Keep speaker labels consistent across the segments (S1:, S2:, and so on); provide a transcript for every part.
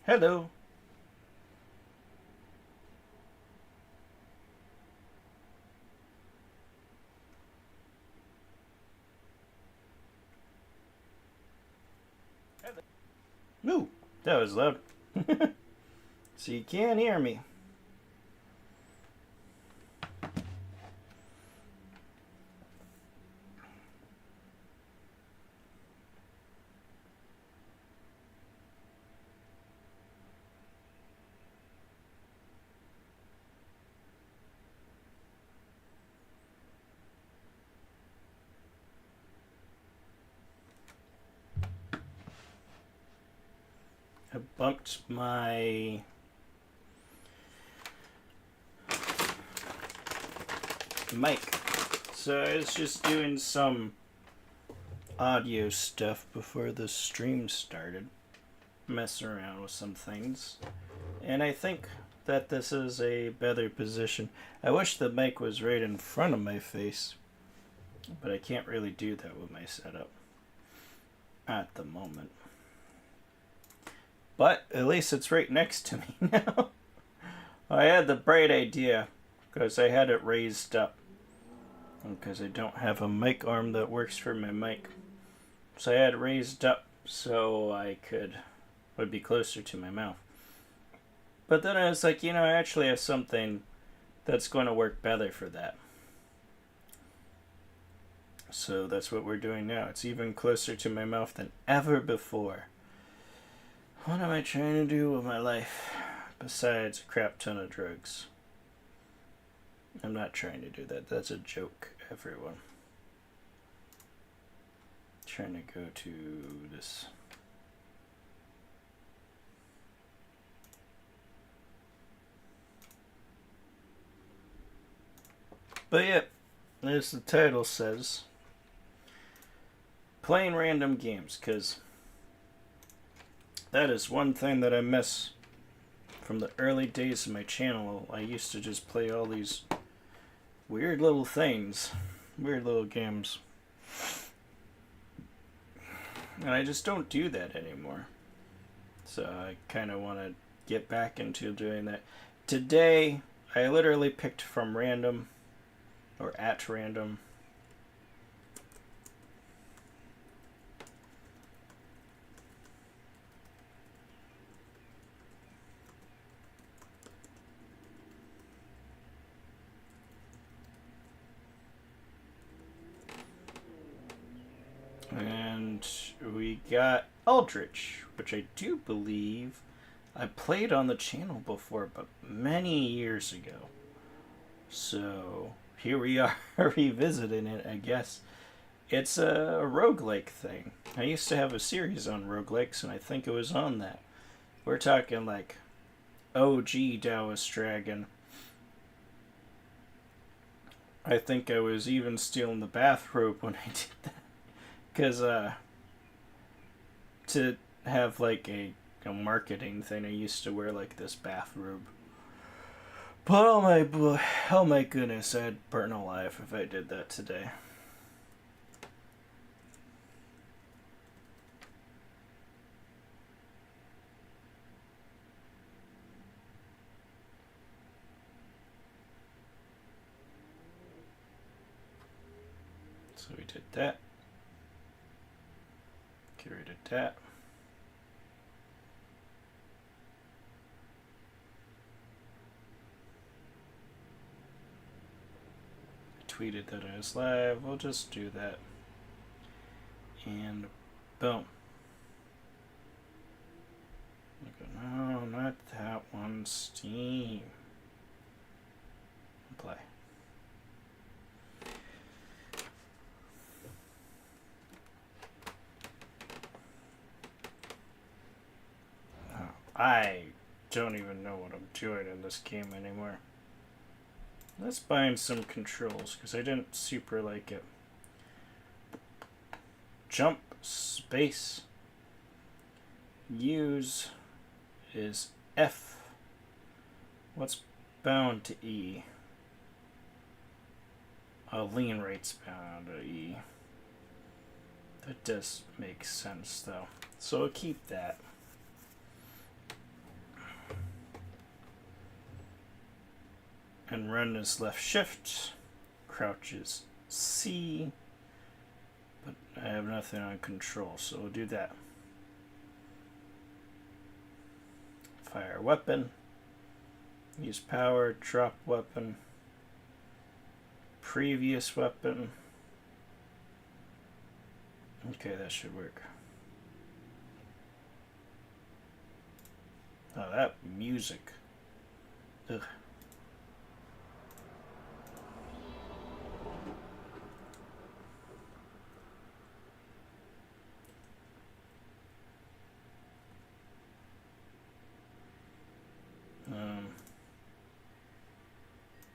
S1: Hello. Ooh, that was loud. So you can't hear me. I bumped my mic. So I was just doing some audio stuff before the stream started. Messing around with some things. And I think that this is a better position. I wish the mic was right in front of my face, but I can't really do that with my setup at the moment. But at least it's right next to me now. I had the bright idea because I had it raised up because I don't have a mic arm that works for my mic. So I had it raised up so I would be closer to my mouth. But then I was like, I actually have something that's going to work better for that. So that's what we're doing now. It's even closer to my mouth than ever before. What am I trying to do with my life besides a crap ton of drugs? I'm not trying to do that. That's a joke, everyone. Trying to go to this. But yeah, as the title says, playing random games, because that is one thing that I miss from the early days of my channel. I used to just play all these weird little things, weird little games. And I just don't do that anymore. So I kind of want to get back into doing that. Today, I literally picked from random, or at random. And we got Eldritch, which I do believe I played on the channel before, but many years ago. So here we are revisiting it, I guess. It's a roguelike thing. I used to have a series on roguelikes, and I think it was on that. We're talking like OG Taoist Dragon. I think I was even stealing the bathrobe when I did that. Because, to have like a marketing thing, I used to wear like this bathrobe. But oh my goodness, I'd burn alive if I did that today. So we did that. Curated that. Tweeted that I was live. We'll just do that. And boom. No, not that one. Steam. Play. I don't even know what I'm doing in this game anymore. Let's bind some controls because I didn't super like it. Jump, space, use is F. What's bound to E? Lean rate's bound to E. That does make sense though. So I'll keep that. And run is left shift. Crouch is C. But I have nothing on control, so we'll do that. Fire weapon. Use power, drop weapon. Previous weapon. Okay, that should work. Oh, that music. Ugh.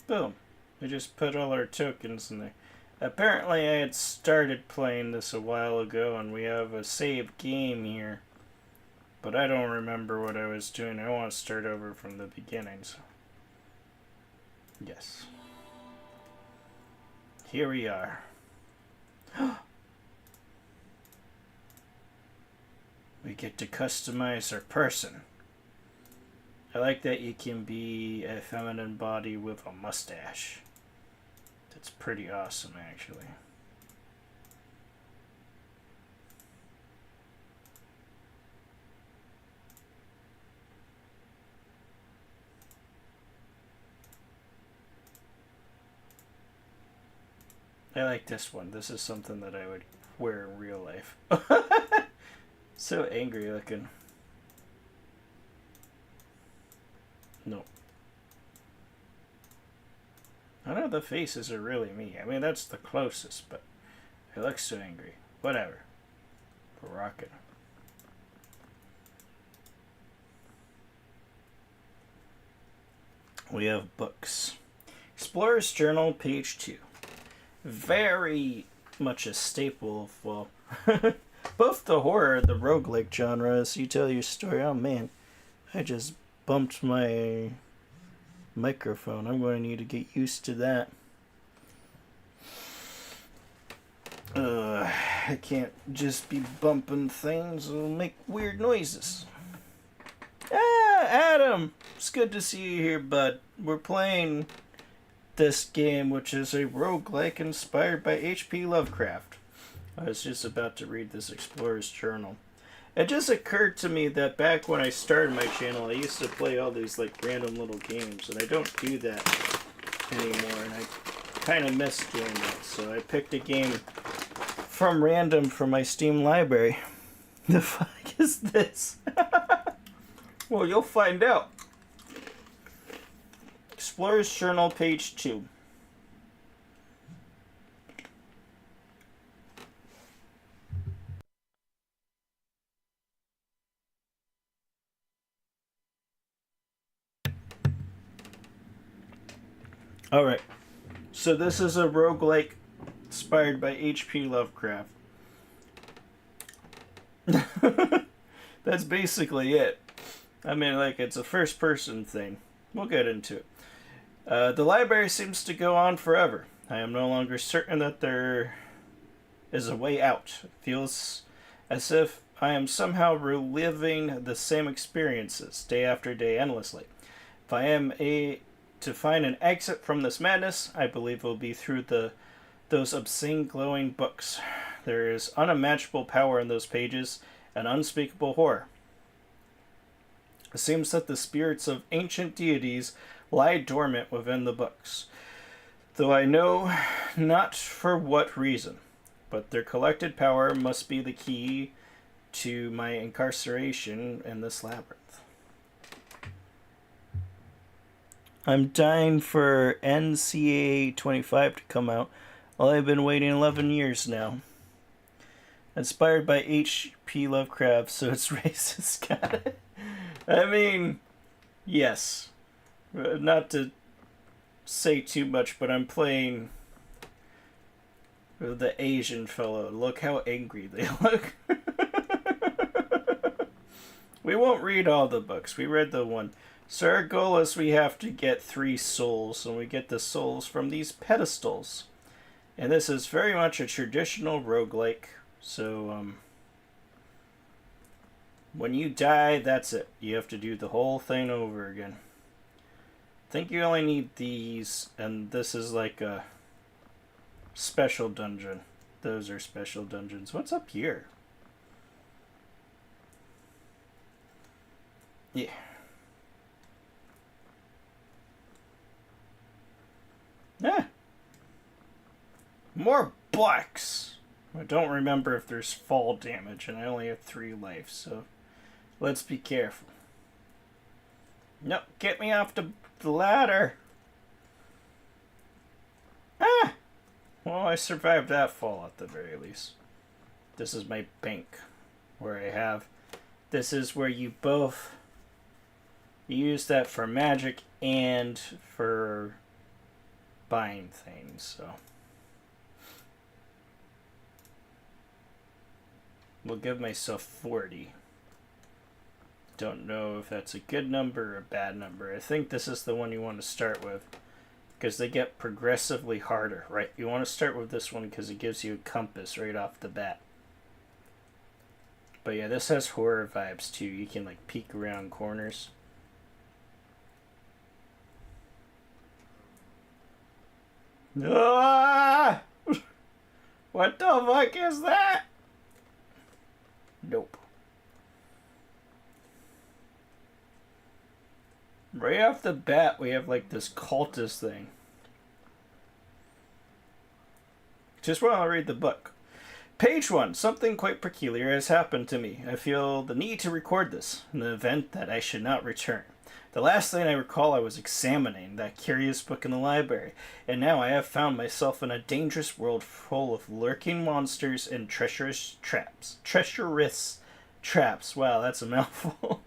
S1: Boom. We just put all our tokens in there. Apparently I had started playing this a while ago and we have a saved game here. But I don't remember what I was doing. I want to start over from the beginning. So. Yes. Here we are. We get to customize our person. I like that you can be a feminine body with a mustache. That's pretty awesome, actually. I like this one. This is something that I would wear in real life. So angry looking. No. I know the faces are really me. I mean, that's the closest, but it looks so angry. Whatever. Rocket. We have books. Explorer's Journal, page 2. Very much a staple of, well, both the horror and the roguelike genres. You tell your story. Oh man, I just bumped my microphone. I'm going to need to get used to that. I can't just be bumping things. It'll make weird noises. Ah, Adam! It's good to see you here, bud. We're playing this game, which is a roguelike inspired by H.P. Lovecraft. I was just about to read this Explorer's Journal. It just occurred to me that back when I started my channel, I used to play all these like random little games, and I don't do that anymore, and I kind of miss doing that. So I picked a game from random from my Steam library. The fuck is this? Well, you'll find out. Explorer's Journal, page 2. Alright, so this is a roguelike inspired by H.P. Lovecraft. That's basically it. I mean, like, it's a first-person thing. We'll get into it. The library seems to go on forever. I am no longer certain that there is a way out. It feels as if I am somehow reliving the same experiences, day after day, endlessly. If I am to find an exit from this madness, I believe it will be through those obscene glowing books. There is unimaginable power in those pages, and unspeakable horror. It seems that the spirits of ancient deities lie dormant within the books, though I know not for what reason, but their collected power must be the key to my incarceration in this labyrinth. I'm dying for NCAA 25 to come out. Well, I've been waiting 11 years now. Inspired by H.P. Lovecraft, so it's racist. Got it? I mean, yes. Not to say too much, but I'm playing the Asian fellow. Look how angry they look. We won't read all the books. We read the one. So our goal is we have to get 3 souls, and we get the souls from these pedestals. And this is very much a traditional roguelike. So, when you die, that's it. You have to do the whole thing over again. think you only need these, and this is like a special dungeon. Those are special dungeons. What's up here? Yeah. Yeah. More blocks. I don't remember if there's fall damage, and I only have 3 life, so let's be careful. No, get me off the ladder. Ah! Well, I survived that fall at the very least. This is my bank, where I have... This is where you both use that for magic and for buying things, so... We'll give myself 40. Don't know if that's a good number or a bad number. I think this is the one you want to start with, because they get progressively harder, right? You want to start with this one because it gives you a compass right off the bat. But yeah, this has horror vibes too. You can like peek around corners. Ah! What the fuck is that? Nope. Right off the bat, we have like this cultist thing. Just want to read the book. Page 1. Something quite peculiar has happened to me. I feel the need to record this, in the event that I should not return. The last thing I recall, I was examining that curious book in the library, and now I have found myself in a dangerous world full of lurking monsters and treacherous traps. Treacherous traps. Wow, that's a mouthful.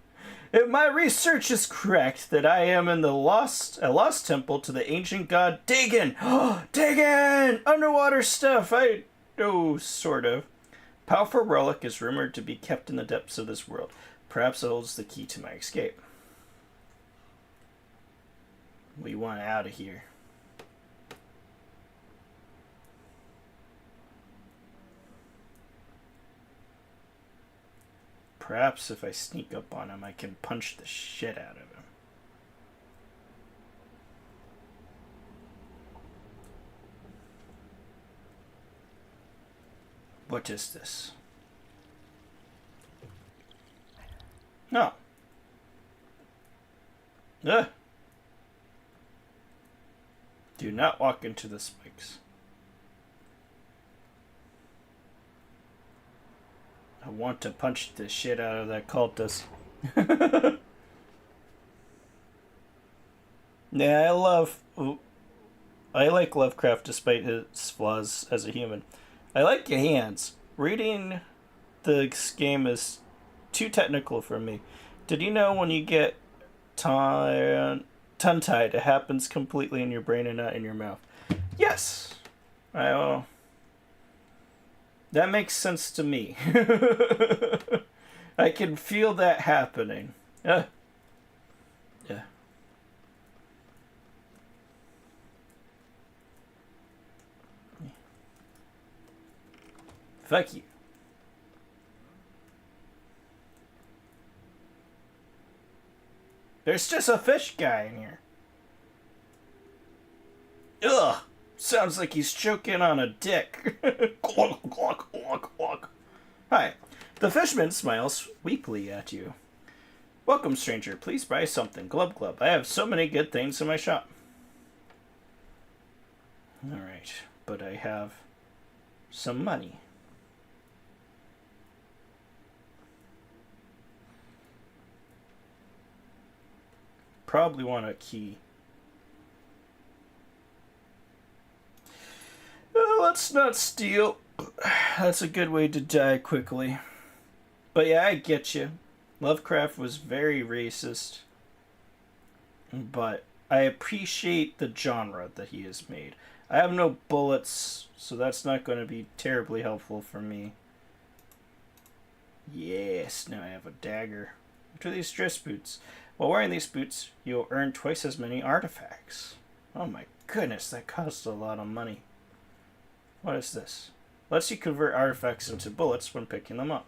S1: If my research is correct, that I am in a lost temple to the ancient god Dagon. Dagon! Underwater stuff. I know, sort of. Powerful relic is rumored to be kept in the depths of this world. Perhaps it holds the key to my escape. We want out of here. Perhaps if I sneak up on him, I can punch the shit out of him. What is this? No. Ugh. Do not walk into the spikes. I want to punch the shit out of that cultist. Yeah, I like Lovecraft despite his flaws as a human. I like your hands. Reading this game is too technical for me. Did you know when you get tongue-tied, it happens completely in your brain and not in your mouth? Yes. That makes sense to me. I can feel that happening. Yeah. Fuck you. There's just a fish guy in here. Ugh. Sounds like he's choking on a dick. Glug, glug, glug, glug. Hi. The fishman smiles weakly at you. Welcome, stranger. Please buy something. Glub, glub. I have so many good things in my shop. Alright. But I have some money. Probably want a key. Let's not steal. That's a good way to die quickly. But yeah, I get you. Lovecraft was very racist. But I appreciate the genre that he has made. I have no bullets, so that's not going to be terribly helpful for me. Yes, now I have a dagger. What are these dress boots? While wearing these boots, you'll earn twice as many artifacts. Oh my goodness, that costs a lot of money. What is this? Lets you convert artifacts into bullets when picking them up.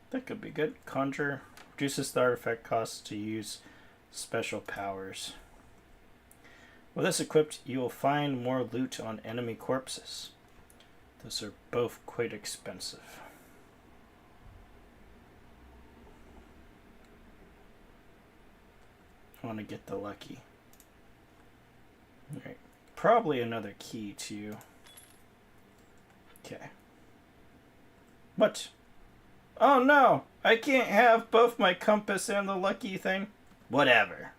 S1: That could be good. Conjure reduces the artifact cost to use special powers. With this equipped, you will find more loot on enemy corpses. Those are both quite expensive. I want to get the lucky. Alright. Probably another key too. Okay. What? Oh no! I can't have both my compass and the lucky thing. Whatever.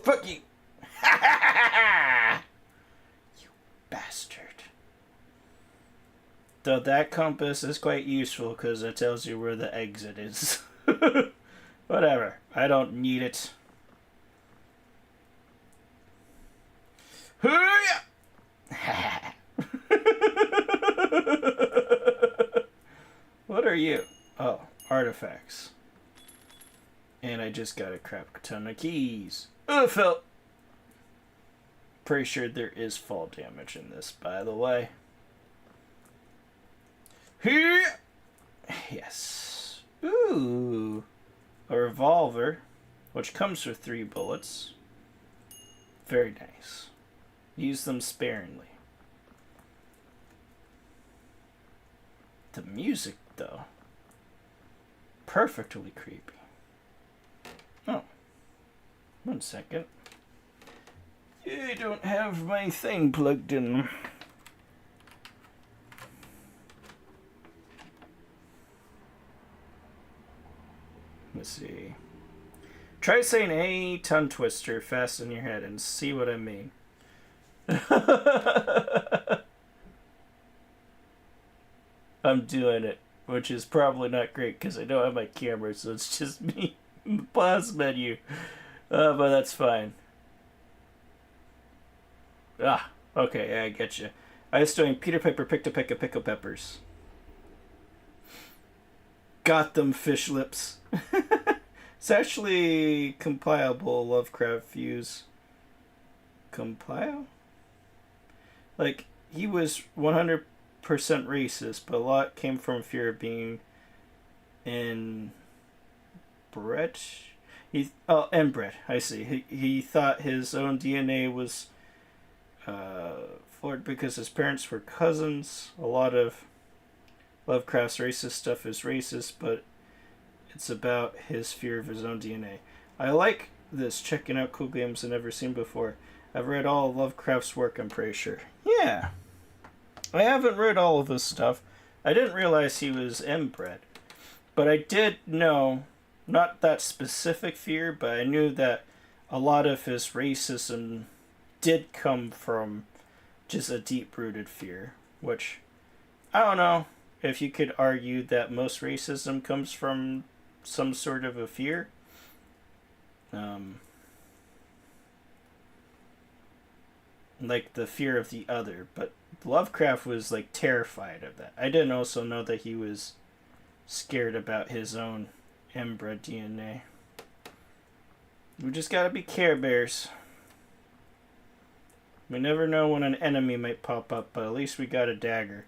S1: Fuck you! Ha ha ha ha! You bastard. Though that compass is quite useful because it tells you where the exit is. Whatever. I don't need it. What are you? Oh, artifacts. And I just got a crap ton of keys. Oh, fell. Pretty sure there is fall damage in this, by the way. Yes. Ooh. A revolver, which comes with 3 bullets. Very nice. Use them sparingly. The music, though. Perfectly creepy. Oh. 1 second. I don't have my thing plugged in. Let's see. Try saying a tongue twister fast in your head and see what I mean. I'm doing it, which is probably not great because I don't have my camera, so it's just me in the pause menu. But that's fine. Ah, okay, yeah, I get you. I was doing Peter Piper picked a peck of pickle peppers. Got them, fish lips. It's actually compilable Lovecraft views. Compile? Like, he was 100% racist, but a lot came from fear of being inbred. Inbred, I see. He thought his own DNA was flawed because his parents were cousins. A lot of Lovecraft's racist stuff is racist, but it's about his fear of his own DNA. I like this, checking out cool games I've never seen before. I've read all of Lovecraft's work, I'm pretty sure. Yeah. I haven't read all of his stuff. I didn't realize he was inbred. But I did know, not that specific fear, but I knew that a lot of his racism did come from just a deep-rooted fear. Which, I don't know if you could argue that most racism comes from some sort of a fear. Like the fear of the other, but Lovecraft was like terrified of that. I didn't also know that he was scared about his own inbred DNA. We just gotta be Care Bears. We never know when an enemy might pop up, but at least we got a dagger.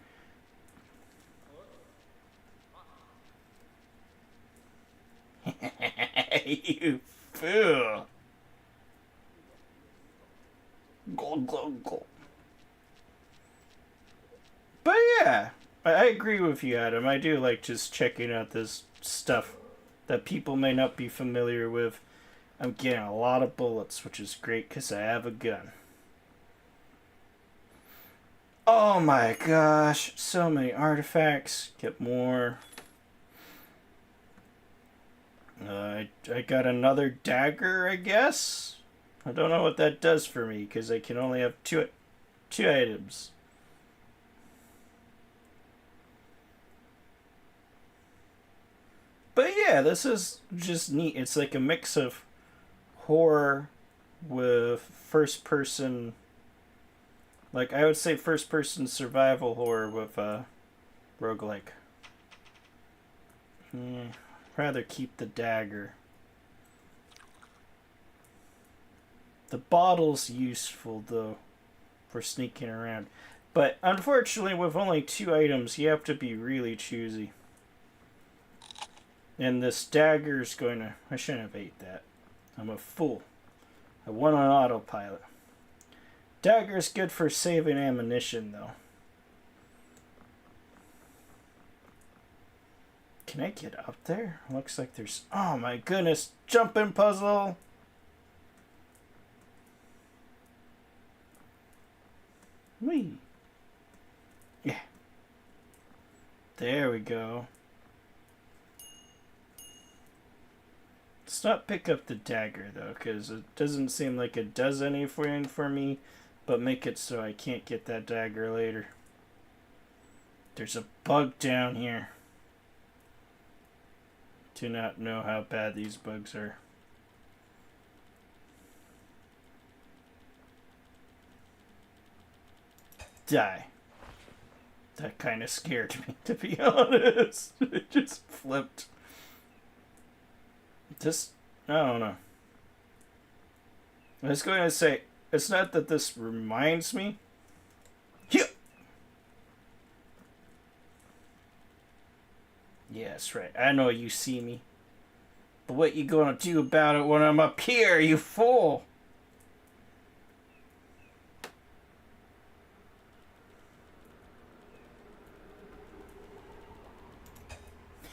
S1: You fool. Go, go, go. But yeah, I agree with you, Adam. I do like just checking out this stuff that people may not be familiar with. I'm getting a lot of bullets, which is great because I have a gun. Oh my gosh, so many artifacts. Get more. I got another dagger, I guess? I don't know what that does for me, because I can only have two items. But yeah, this is just neat. It's like a mix of horror with first-person... Like, I would say first-person survival horror with roguelike. Rather keep the dagger. The bottle's useful, though, for sneaking around. But, unfortunately, with only 2 items, you have to be really choosy. And this dagger's going to... I shouldn't have ate that. I'm a fool. I went on autopilot. Dagger's good for saving ammunition, though. Can I get up there? Looks like there's... Oh my goodness! Jumping puzzle! Whee! Yeah. There we go. Let's not pick up the dagger, though, because it doesn't seem like it does anything for me, but make it so I can't get that dagger later. There's a bug down here. Do not know how bad these bugs are. Die. That kind of scared me, to be honest. It just flipped. Just, I don't know. I was going to say, it's not that this reminds me. Yeah. Yes, right. I know you see me. But what you gonna do about it when I'm up here, you fool?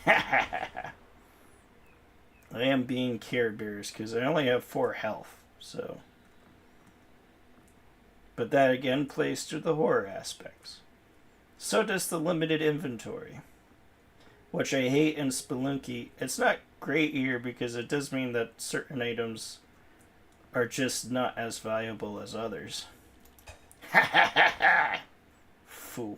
S1: I am being Care Bears because I only have 4 health, so. But that again plays to the horror aspects. So does the limited inventory, which I hate in Spelunky. It's not great here because it does mean that certain items are just not as valuable as others. Fool.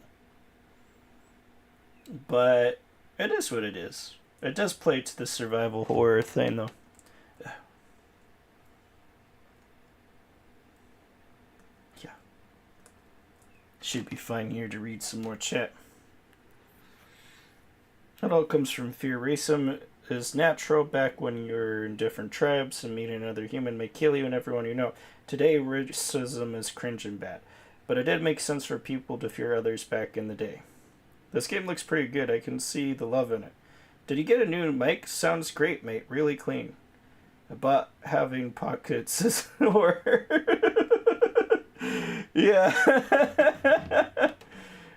S1: But it is what it is. It does play to the survival horror thing, though. Yeah. Should be fine here to read some more chat. It all comes from fear. Racism is natural back when you're in different tribes and meeting another human may kill you and everyone you know. Today, racism is cringe and bad. But it did make sense for people to fear others back in the day. This game looks pretty good. I can see the love in it. Did you get a new mic? Sounds great, mate. Really clean. But having pockets is horror. Yeah.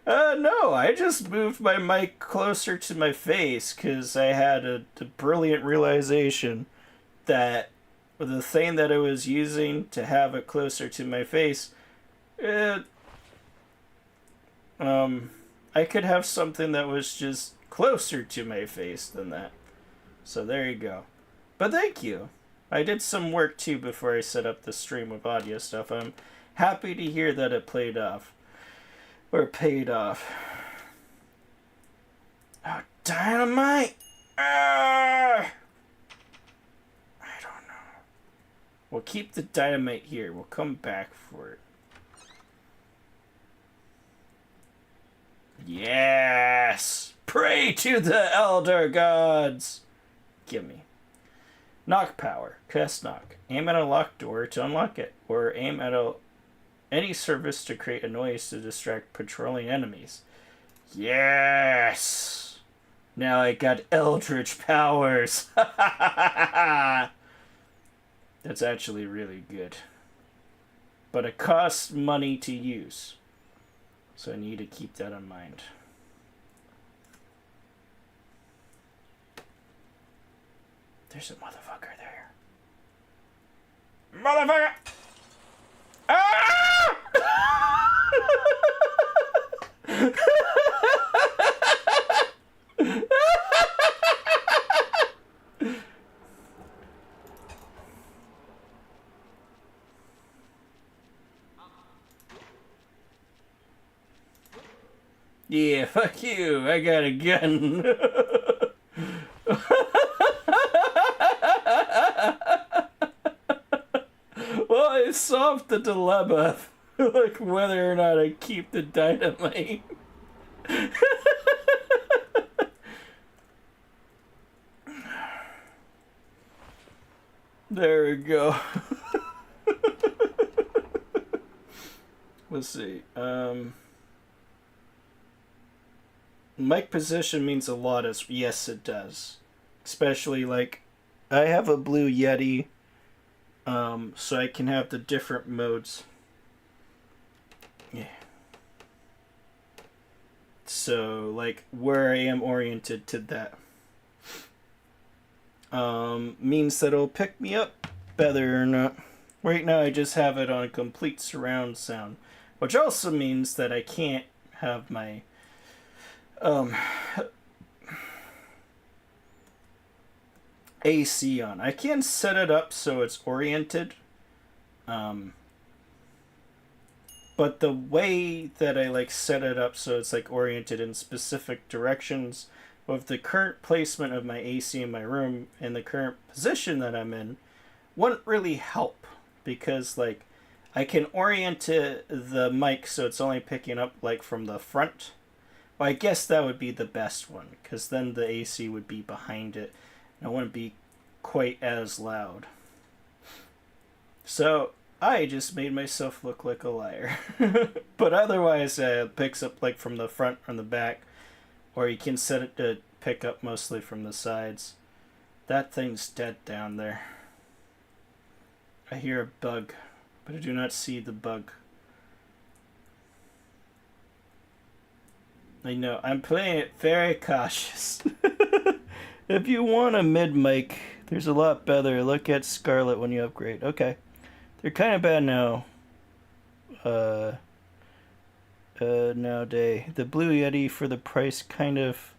S1: No, I just moved my mic closer to my face because I had a brilliant realization that the thing that I was using to have it closer to my face, I could have something that was just closer to my face than that. So there you go. But thank you. I did some work too before I set up the stream with audio stuff. I'm happy to hear that it played off. Or paid off. Oh, dynamite! I don't know. We'll keep the dynamite here. We'll come back for it. Yes! Pray to the elder gods! Gimme. Knock power. Cast knock. Aim at a locked door to unlock it. Or aim at any surface to create a noise to distract patrolling enemies. Yes! Now I got Eldritch powers. That's actually really good. But it costs money to use. So I need to keep that in mind. There's a motherfucker there. Motherfucker! Ah! Yeah, fuck you. I got a gun. Well, I solved the dilemma. Like whether or not I keep the dynamite. There we go. Let's see. Mic position means a lot. Yes, it does. Especially like, I have a Blue Yeti, so I can have the different modes. Yeah. So, like, where I am oriented to that means that it'll pick me up better or not. Right now, I just have it on complete surround sound, which also means that I can't have my um, AC on. I can set it up so it's oriented, um, but the way that I like set it up so it's like oriented in specific directions with the current placement of my AC in my room and the current position that I'm in wouldn't really help because like I can orient the mic so it's only picking up like from the front. Well, I guess that would be the best one because then the AC would be behind it and it wouldn't be quite as loud. So I just made myself look like a liar. But otherwise, it picks up like from the front or the back, or you can set it to pick up mostly from the sides. That thing's dead down there. I hear a bug, but I do not see the bug. I know, I'm playing it very cautious. If you want a mid mic, there's a lot better. Look at Scarlet when you upgrade. Okay. They're kind of bad now. Nowadays. The Blue Yeti for the price kind of...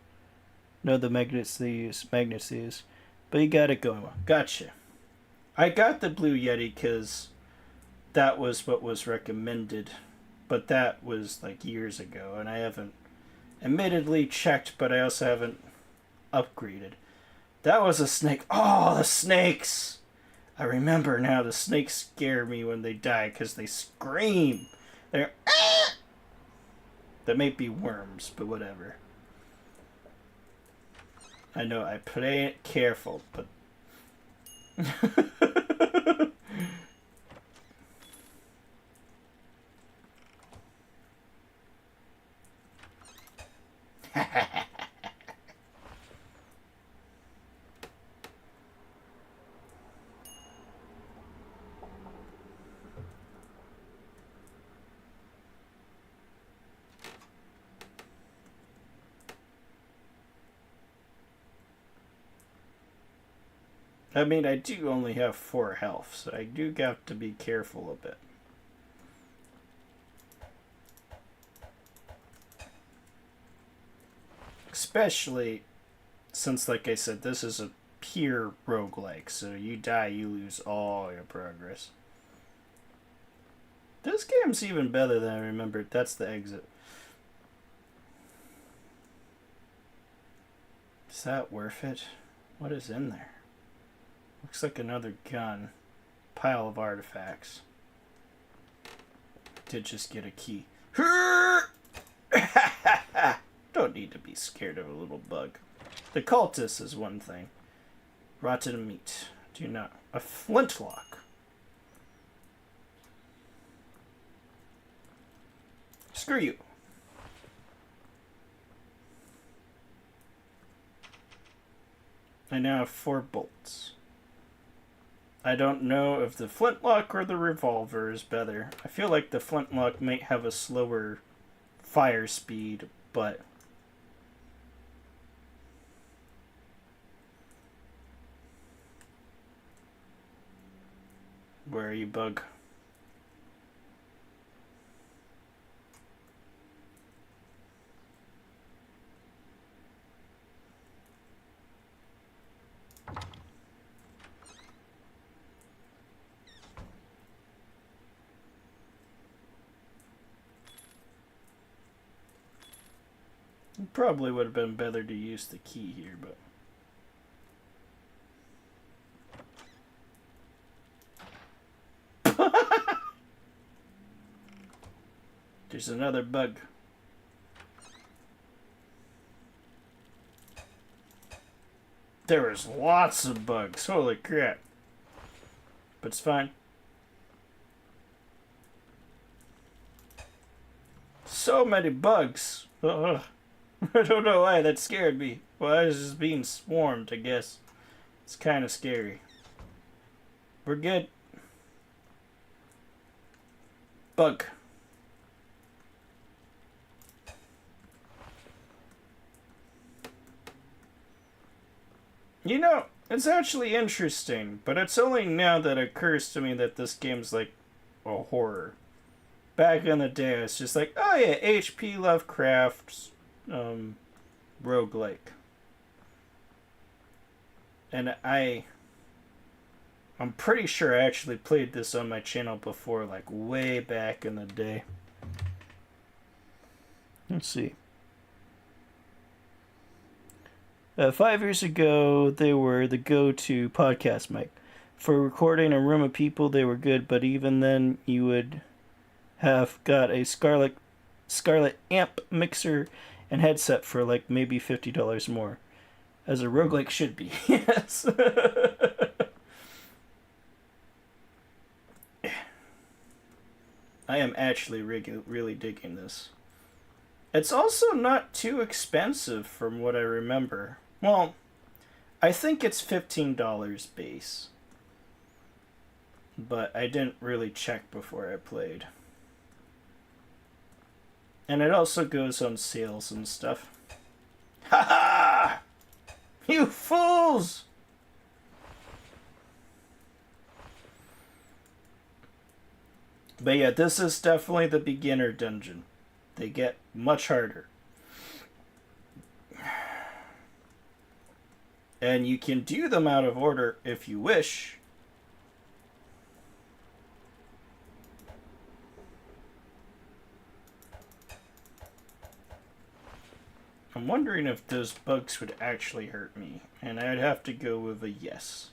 S1: No, the magnets they use. But you got it going well. Gotcha. I got the Blue Yeti because that was what was recommended. But that was like years ago. And I haven't admittedly checked, but I also haven't upgraded. That was a snake. Oh, the snakes! I remember now the snakes scare me when they die because they scream. They're... Ah! That may be worms, but whatever. I know, I play it careful, but... I mean, I do only have 4 health, so I do have to be careful a bit. Especially since, like I said, this is a pure roguelike, so you die, you lose all your progress. This game's even better than I remembered. That's the exit. Is that worth it? What is in there? Looks like another gun. Pile of artifacts. Did just get a key. Don't need to be scared of a little bug. The cultist is one thing. Rotten meat. Do not. A flintlock. Screw you. I now have 4 bolts. I don't know if the flintlock or the revolver is better. I feel like the flintlock might have a slower fire speed, but... Where are you, bug? It probably would have been better to use the key here, but... There's another bug. There is lots of bugs. Holy crap. But it's fine. So many bugs. Ugh. I don't know why that scared me. Well, I was just being swarmed, I guess. It's kind of scary. We're good. Bug. You know, it's actually interesting, but it's only now that it occurs to me that this game's like a horror. Back in the day, it's just like, oh yeah, H.P. Lovecraft's roguelike. And I'm pretty sure I actually played this on my channel before, like way back in the day. Let's see. 5 years ago, they were the go-to podcast mic. For recording a room of people, they were good, but even then, you would have got a Scarlett amp mixer and headset for like maybe $50 more. As a roguelike should be, yes. I am actually really digging this. It's also not too expensive from what I remember. Well, I think it's $15 base. But I didn't really check before I played. And it also goes on sales and stuff. Ha ha! You fools! But yeah, this is definitely the beginner dungeon. They get much harder. And you can do them out of order if you wish. I'm wondering if those bugs would actually hurt me. And I'd have to go with a yes.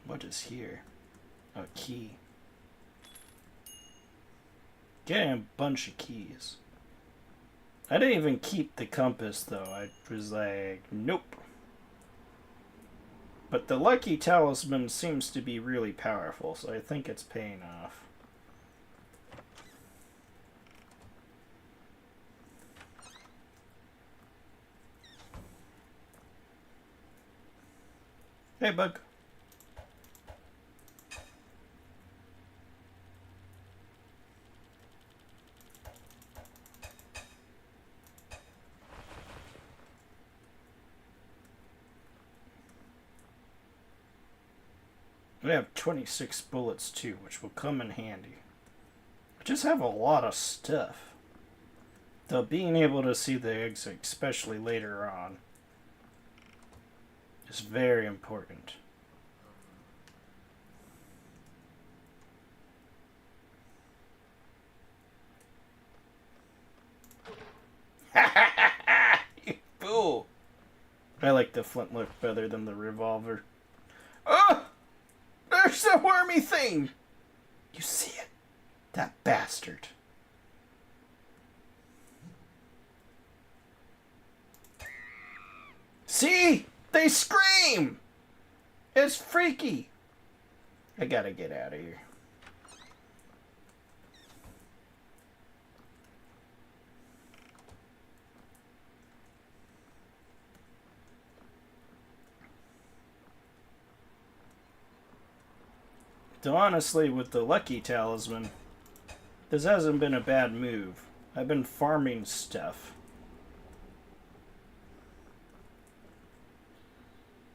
S1: What is here? A key. Getting a bunch of keys. I didn't even keep the compass though. I was like, nope. But the lucky talisman seems to be really powerful, so I think it's paying off. Hey, bug. I have 26 bullets too, which will come in handy. I just have a lot of stuff. Though being able to see the exit, especially later on, is very important. You fool! I like the flintlock better than the revolver. Oh! There's the wormy thing! You see it? That bastard. See? They scream! It's freaky. I gotta get out of here. So honestly, with the lucky talisman, this hasn't been a bad move. I've been farming stuff.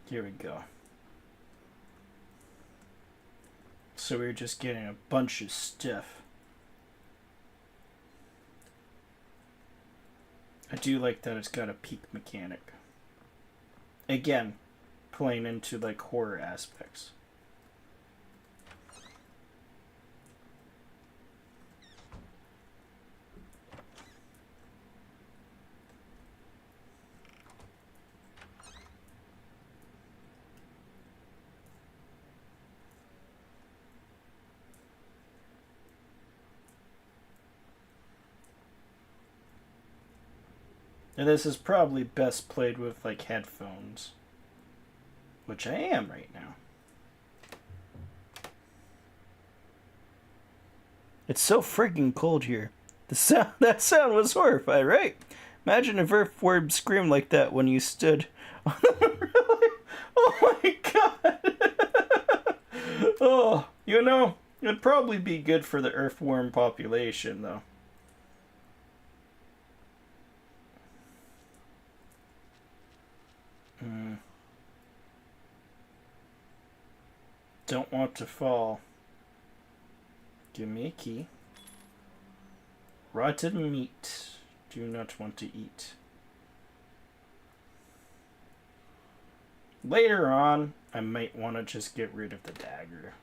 S1: Here we go. So we're just getting a bunch of stuff. I do like that it's got a peak mechanic. Again, playing into like horror aspects. And this is probably best played with, like, headphones. Which I am right now. It's so freaking cold here. That sound was horrified, right? Imagine if earthworms screamed like that when you stood on the really? Oh my god! Oh, you know, it'd probably be good for the earthworm population, though. Don't want to fall. Give me a key. Rotten meat. Do not want to eat. Later on, I might want to just get rid of the dagger.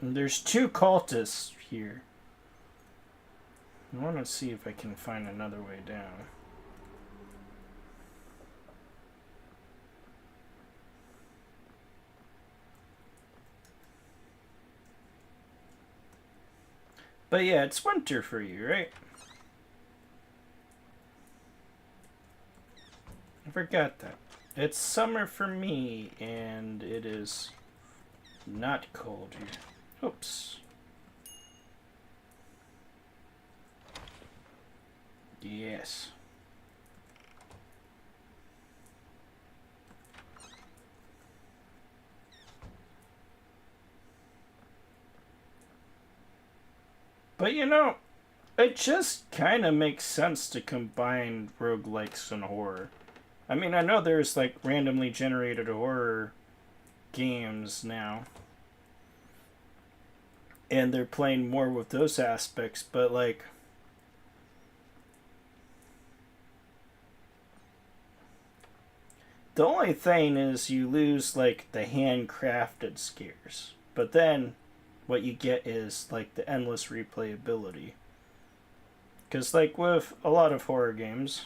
S1: And there's 2 cultists here. I want to see if I can find another way down. But yeah, it's winter for you, right? I forgot that. It's summer for me, and it is not cold here. Oops. Yes. But you know, it just kind of makes sense to combine roguelikes and horror. I mean, I know there's like randomly generated horror games now. And they're playing more with those aspects, but like, the only thing is you lose like the handcrafted scares. But then what you get is like the endless replayability. Because like with a lot of horror games,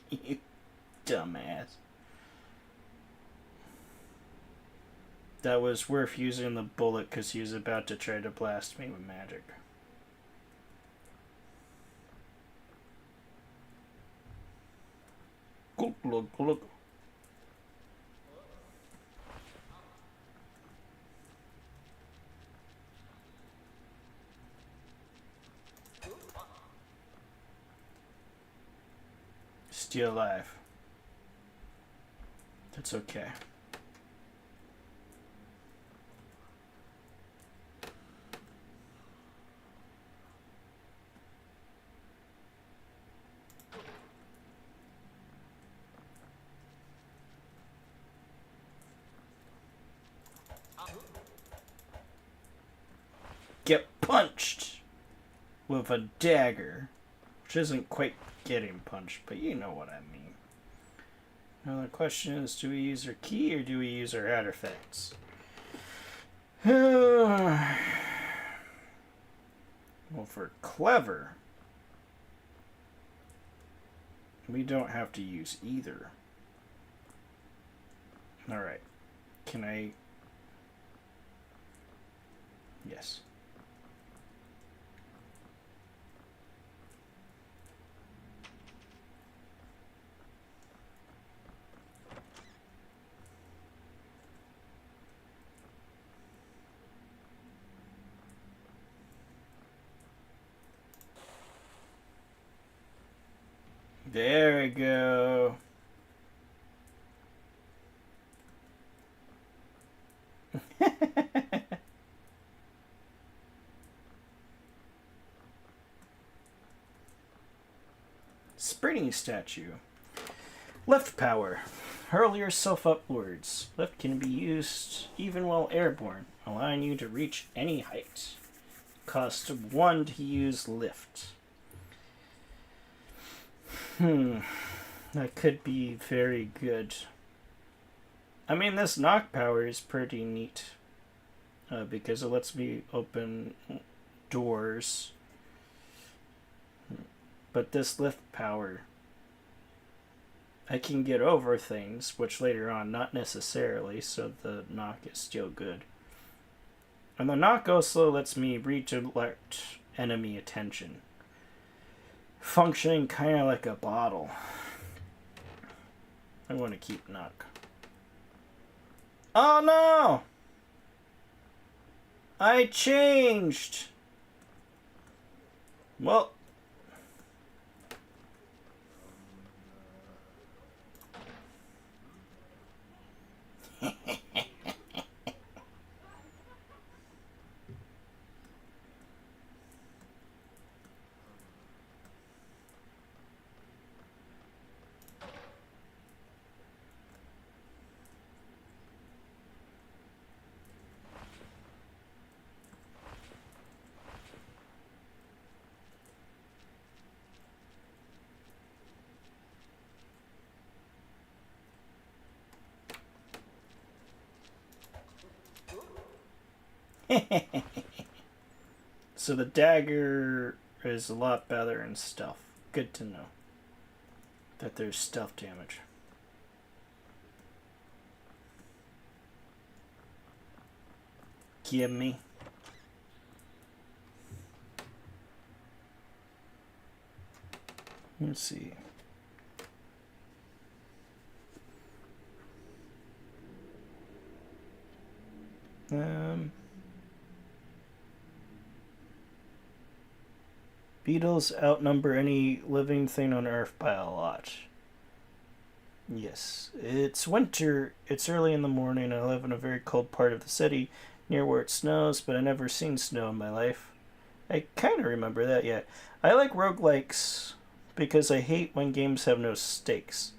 S1: you dumbass. That was worth using the bullet because he was about to try to blast me with magic. Look. Still alive. That's okay. Get punched with a dagger, which isn't quite getting punched, but you know what I mean. Now the question is, do we use our key or do we use our artifacts? Well, for clever, we don't have to use either. Alright. Can I... Yes. There we go. Sprinting statue. Lift power. Hurl yourself upwards. Lift can be used even while airborne, allowing you to reach any height. Cost 1 to use lift. That could be very good. I mean, this knock power is pretty neat. Because it lets me open doors. But this lift power I can get over things, which later on, not necessarily, so the knock is still good. And the knock go slow lets me redirect enemy attention, functioning kind of like a bottle. I want to keep knock. Oh no! I changed! Well... So the dagger is a lot better in stealth. Good to know that there's stealth damage. Give me. Let's see. Beetles outnumber any living thing on Earth by a lot. Yes, it's winter. It's early in the morning. I live in a very cold part of the city, near where it snows, but I've never seen snow in my life. I kind of remember that yet. I like roguelikes because I hate when games have no stakes.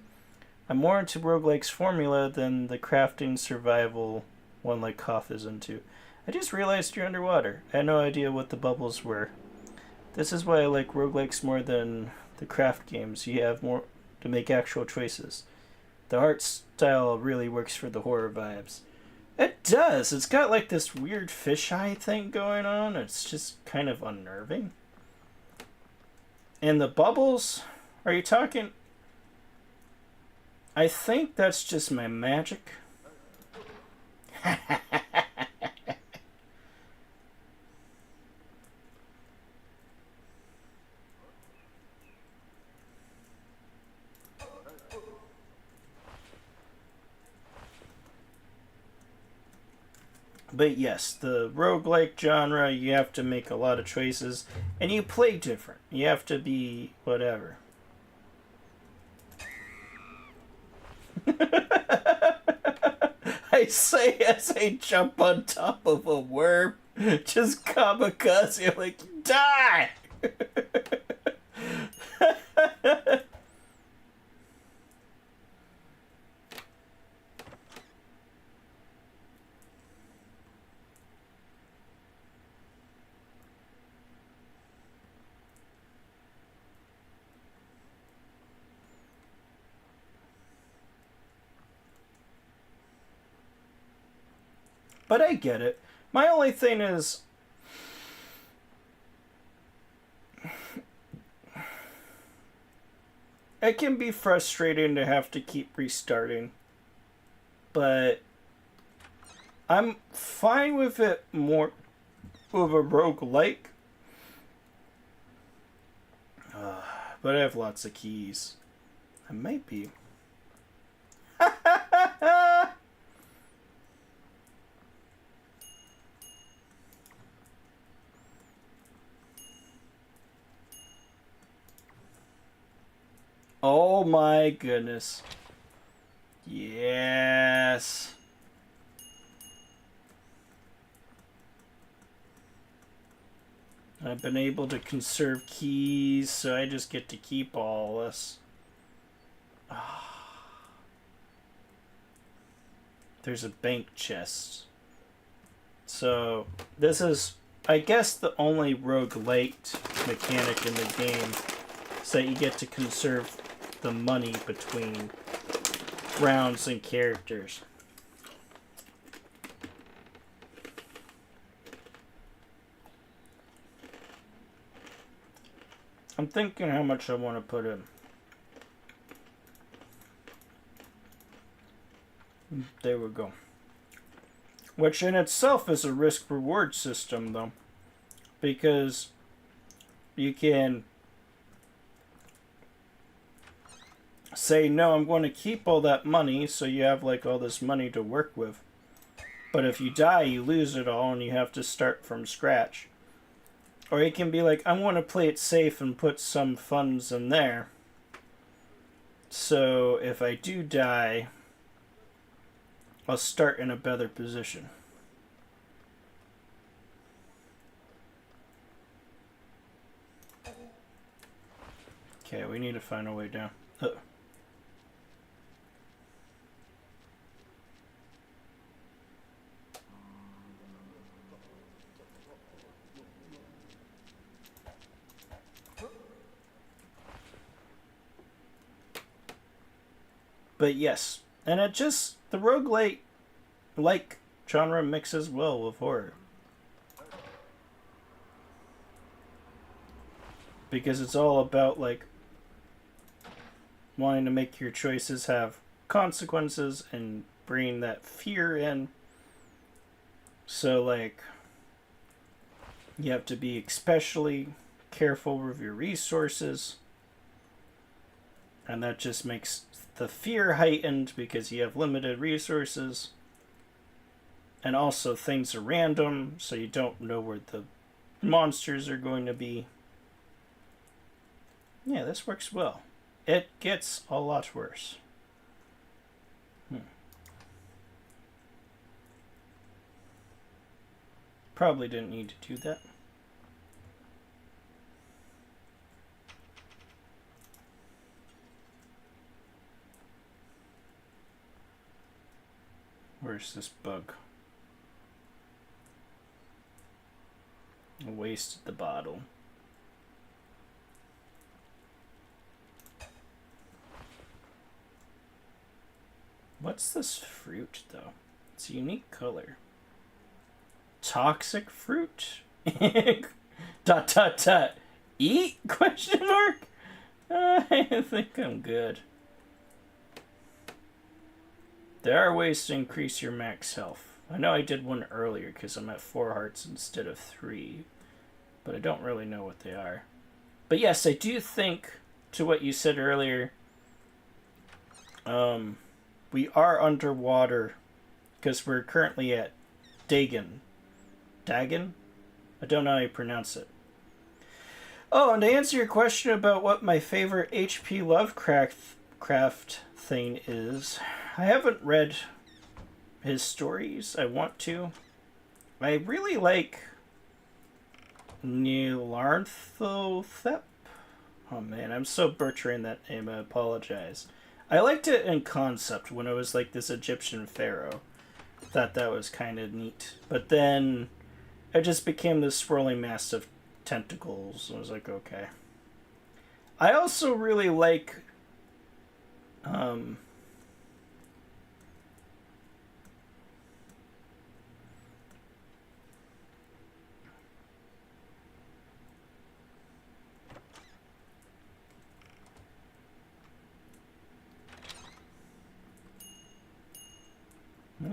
S1: I'm more into roguelikes formula than the crafting survival one like Koth is into. I just realized you're underwater. I had no idea what the bubbles were. This is why I like roguelikes more than the craft games. You have more to make actual choices. The art style really works for the horror vibes. It does. It's got like this weird fisheye thing going on. It's just kind of unnerving. And the bubbles, are you talking? I think that's just my magic. But yes, the roguelike genre, you have to make a lot of choices, and you play different. You have to be whatever. I say as I jump on top of a worm, just kamikaze, like, die! But I get it. My only thing is, it can be frustrating to have to keep restarting. But I'm fine with it more of a roguelike. But I have lots of keys. I might be. Oh my goodness. Yes. I've been able to conserve keys, so I just get to keep all this. There's a bank chest. So, this is, I guess, the only roguelite mechanic in the game. So you get to conserve the money between rounds and characters. I'm thinking how much I want to put in. There we go. Which in itself is a risk-reward system, though. Because you can say, no, I'm going to keep all that money, so you have like all this money to work with. But if you die, you lose it all and you have to start from scratch. Or you can be like, I want to play it safe and put some funds in there. So if I do die, I'll start in a better position. Okay, we need to find a way down. But yes, and it just, the roguelite like genre mixes well with horror. Because it's all about like wanting to make your choices have consequences and bringing that fear in. So like you have to be especially careful with your resources. And that just makes the fear heightened because you have limited resources. And also things are random, so you don't know where the monsters are going to be. Yeah, this works well. It gets a lot worse. Probably didn't need to do that. Where's this bug? I wasted the bottle. What's this fruit, though? It's a unique color. Toxic fruit? dot dot dot. Eat? Question mark? I think I'm good. There are ways to increase your max health. I know I did one earlier because I'm at 4 hearts instead of 3. But I don't really know what they are. But yes, I do think, to what you said earlier, we are underwater because we're currently at Dagon. Dagon? I don't know how you pronounce it. Oh, and to answer your question about what my favorite H.P. Lovecraft thing is, I haven't read his stories. I want to. I really like Nyarlathotep. Oh man, I'm so butchering that name. I apologize. I liked it in concept when it was like this Egyptian pharaoh. Thought that was kind of neat. But then it just became this swirling mass of tentacles. I was like, okay. I also really like I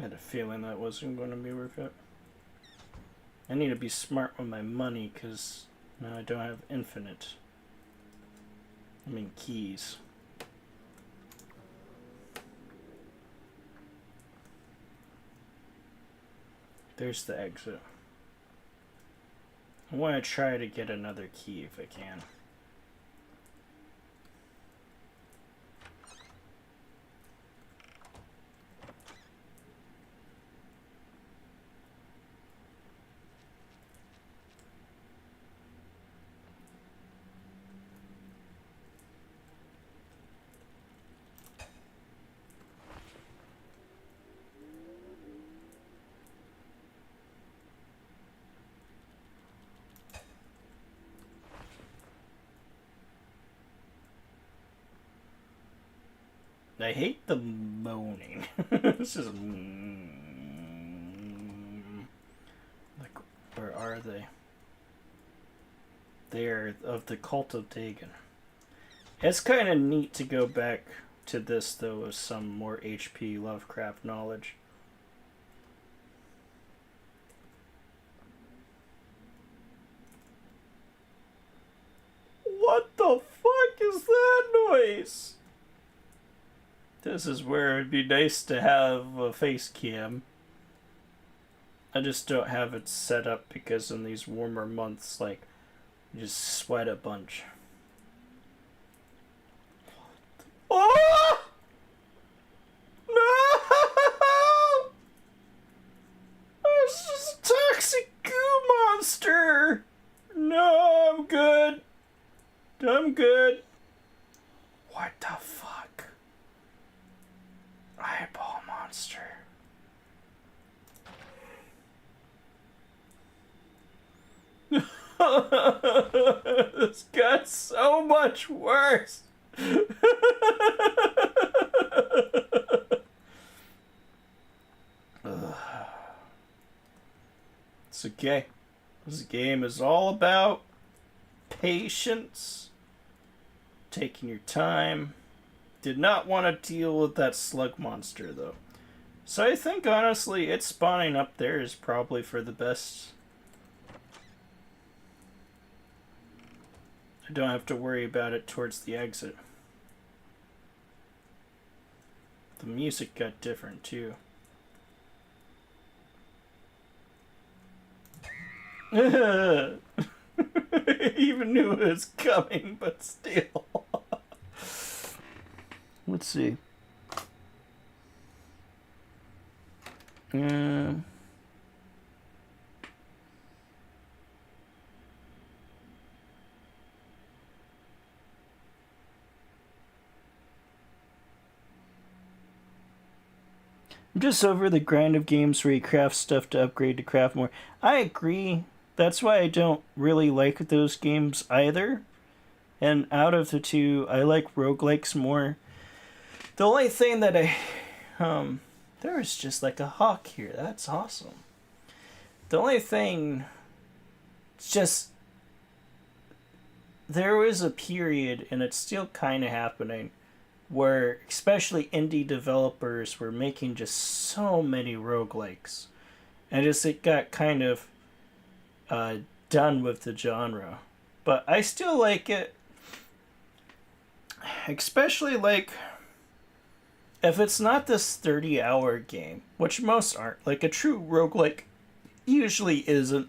S1: had a feeling that wasn't going to be worth it. I need to be smart with my money because now I don't have infinite. I mean keys. There's the exit. I want to try to get another key if I can. I hate the moaning. This is like, where are they? They are of the cult of Dagon. It's kind of neat to go back to this though with some more HP Lovecraft knowledge. What the fuck is that noise? This is where it'd be nice to have a face cam. I just don't have it set up because in these warmer months, like, you just sweat a bunch. Oh! No! It's just a toxic goo monster! No, I'm good. I'm good. What the fuck? Eyeball monster. This got so much worse. It's okay. This game is all about patience, taking your time. Did not want to deal with that slug monster though. So I think honestly it spawning up there is probably for the best. I don't have to worry about it towards the exit. The music got different too. Even knew it was coming, but still. Let's see. I'm just over the grind of games where you craft stuff to upgrade to craft more. I agree. That's why I don't really like those games either. And out of the two, I like roguelikes more. The only thing that there is just like a hawk here. That's awesome. The only thing, it's just, there was a period, and it's still kind of happening, where especially indie developers were making just so many roguelikes. And just it got kind of done with the genre. But I still like it. Especially like if it's not this 30-hour game, which most aren't, like a true roguelike usually isn't,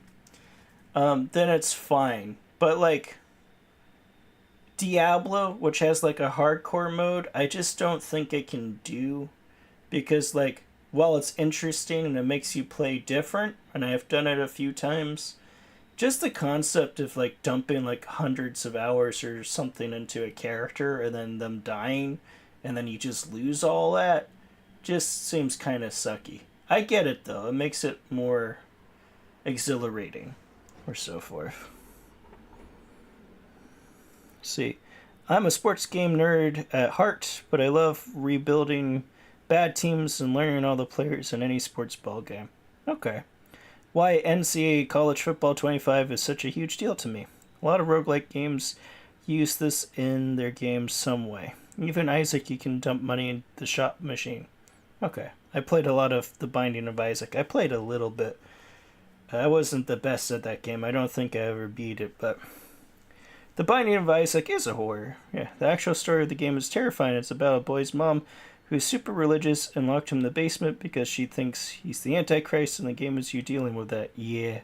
S1: then it's fine. But like Diablo, which has like a hardcore mode, I just don't think it can do, because like while it's interesting and it makes you play different, and I've done it a few times, just the concept of like dumping like hundreds of hours or something into a character and then them dying and then you just lose all that just seems kind of sucky. I get it though, it makes it more exhilarating or so forth. Let's see, I'm a sports game nerd at heart, but I love rebuilding bad teams and learning all the players in any sports ball game. Okay. Why NCAA College Football 25 is such a huge deal to me. A lot of roguelike games use this in their games some way. Even Isaac, you can dump money in the shop machine. Okay. I played a lot of The Binding of Isaac. I played a little bit. I wasn't the best at that game. I don't think I ever beat it, but The Binding of Isaac is a horror. Yeah, the actual story of the game is terrifying. It's about a boy's mom who's super religious and locked him in the basement because she thinks he's the Antichrist, and the game is you dealing with that. Yeah.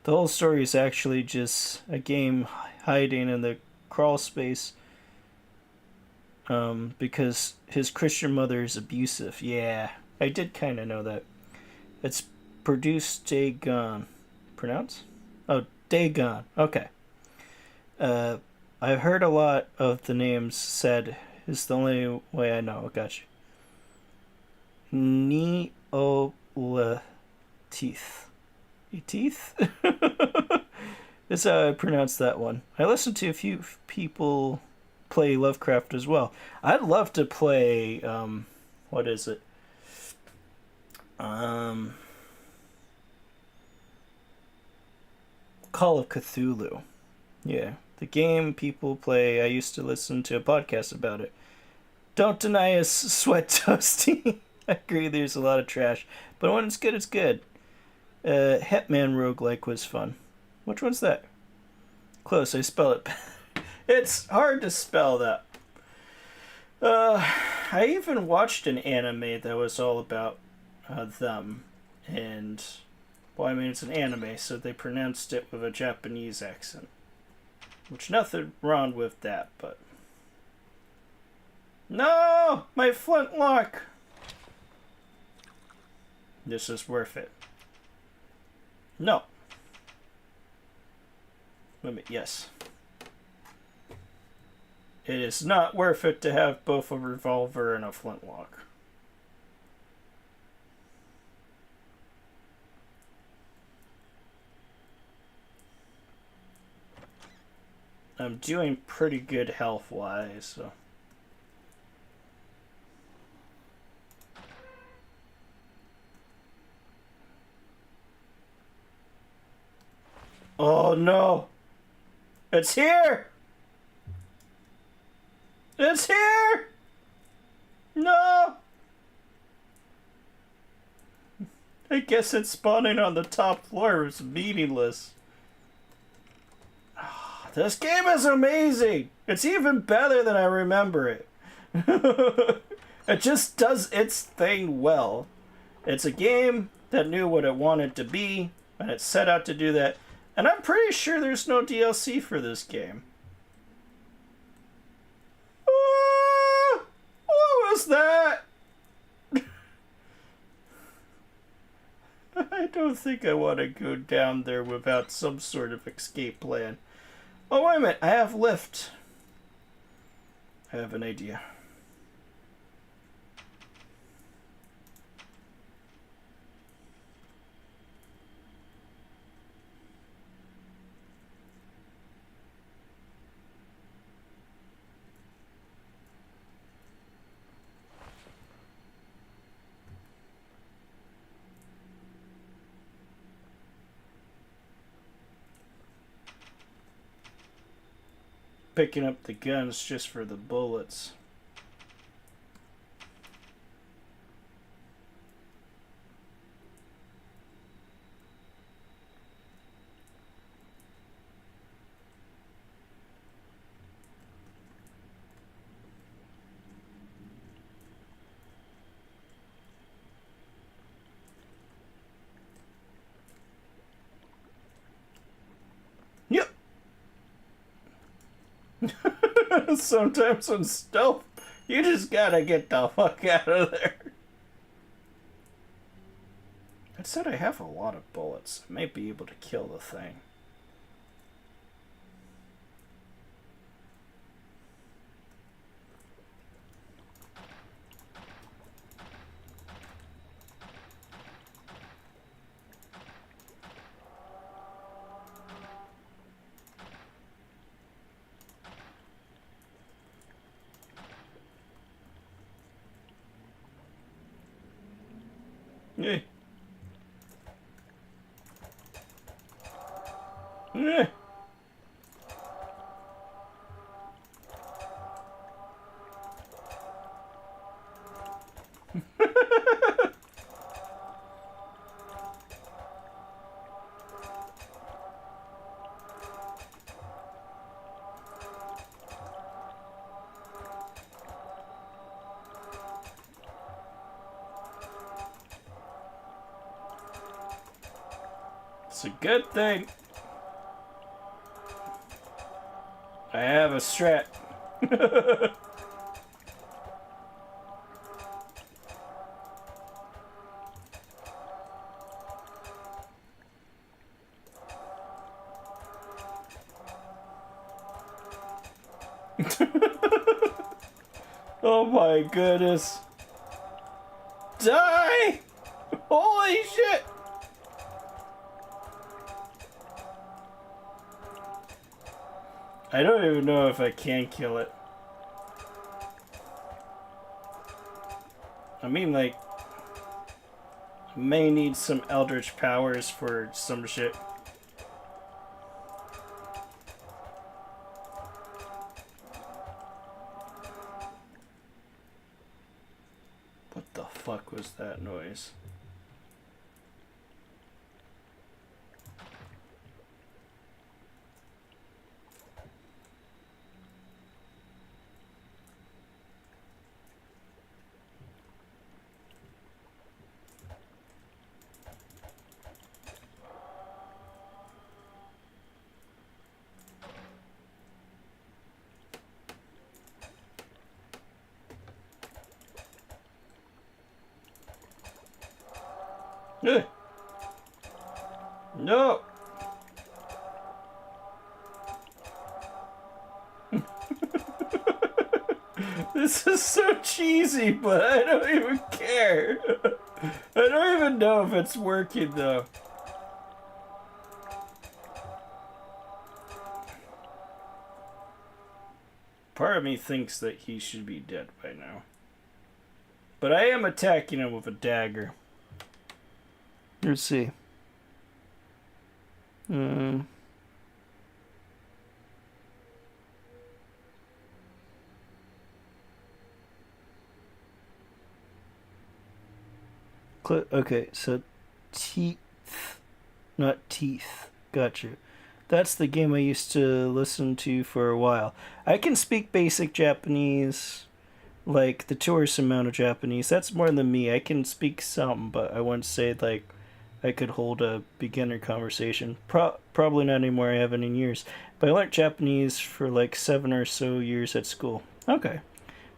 S1: The whole story is actually just a game hiding in the crawl space because his Christian mother is abusive. Yeah, I did kind of know that. It's produced Dagon. Pronounce? Oh, Dagon. Okay. I've heard a lot of the names said. Is the only way I know. Gotcha. Neolithith. Teeth? That's how I pronounce that one. I listened to a few people play Lovecraft as well. I'd love to play, what is it? Call of Cthulhu. Yeah. The game people play, I used to listen to a podcast about it. Don't deny us sweat toasty. I agree there's a lot of trash. But when it's good, it's good. Hetman roguelike was fun. Which one's that? Close, I spell it. It's hard to spell that. I even watched an anime that was all about them. And, well, I mean, it's an anime, so they pronounced it with a Japanese accent. Which, nothing wrong with that, but... No! My flintlock! This is worth it. No. Wait a minute, yes. It is not worth it to have both a revolver and a flintlock. I'm doing pretty good health-wise, so... Oh no! It's here! It's here! No! I guess it's spawning on the top floor. It's meaningless. This game is amazing! It's even better than I remember it. It just does its thing well. It's a game that knew what it wanted to be, and it set out to do that. And I'm pretty sure there's no DLC for this game. What was that? I don't think I want to go down there without some sort of escape plan. Oh, wait a minute. I have lift. I have an idea. Picking up the guns just for the bullets. Yep. Sometimes on stealth, you just gotta get the fuck out of there. That said, I have a lot of bullets. I might be able to kill the thing. Yeah. Yeah. It's a good thing I have a strat. Oh my goodness. Die! Holy shit! I don't even know if I can kill it. I mean, like, I may need some Eldritch powers for some shit. fuck was that noise? No! This is so cheesy, but I don't even care. I don't even know if it's working, though. Part of me thinks that he should be dead by now. But I am attacking him with a dagger. Let's see. Okay, so teeth, not teeth. Gotcha. That's the game I used to listen to for a while. I can speak basic Japanese, like the tourist amount of Japanese. That's more than me. I can speak some, but I wouldn't say like I could hold a beginner conversation. Probably not anymore. I haven't in years. But I learned Japanese for like 7 or so years at school. Okay.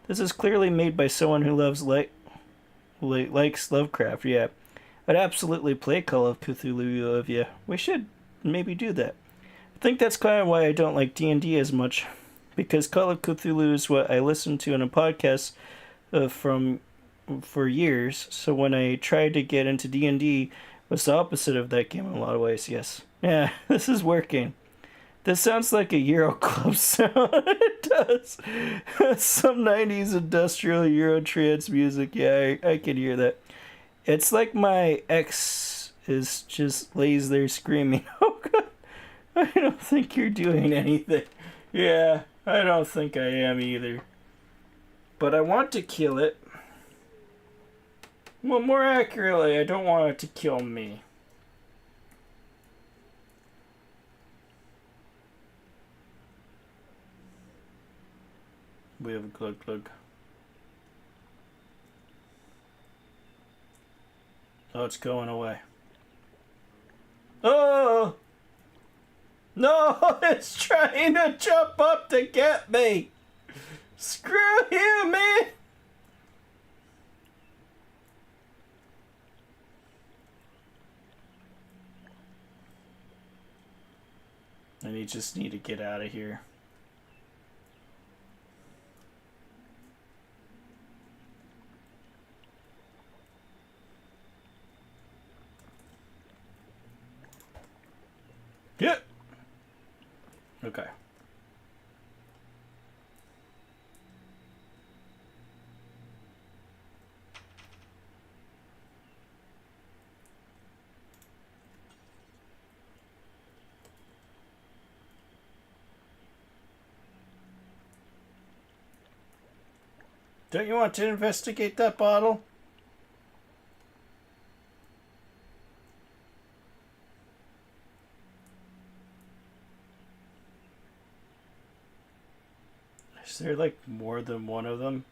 S1: This is clearly made by someone who loves likes Lovecraft. Yeah. I'd absolutely play Call of Cthulhu if you. We should maybe do that. I think that's kind of why I don't like D&D as much, because Call of Cthulhu is what I listened to in a podcast for years. So when I tried to get into D&D, was the opposite of that game in a lot of ways. Yes, yeah, this is working. This sounds like a Euro club sound. It does. Some 90s industrial Euro trance music. Yeah, I can hear that. It's like my ex is just lays there screaming, "Oh God, I don't think you're doing anything." Yeah, I don't think I am either. But I want to kill it. Well, more accurately, I don't want it to kill me. We have a glug. Oh, it's going away. Oh! No, it's trying to jump up to get me! Screw you, man! And you just need to get out of here. Yeah. Okay. Don't you want to investigate that bottle? Is there like more than one of them?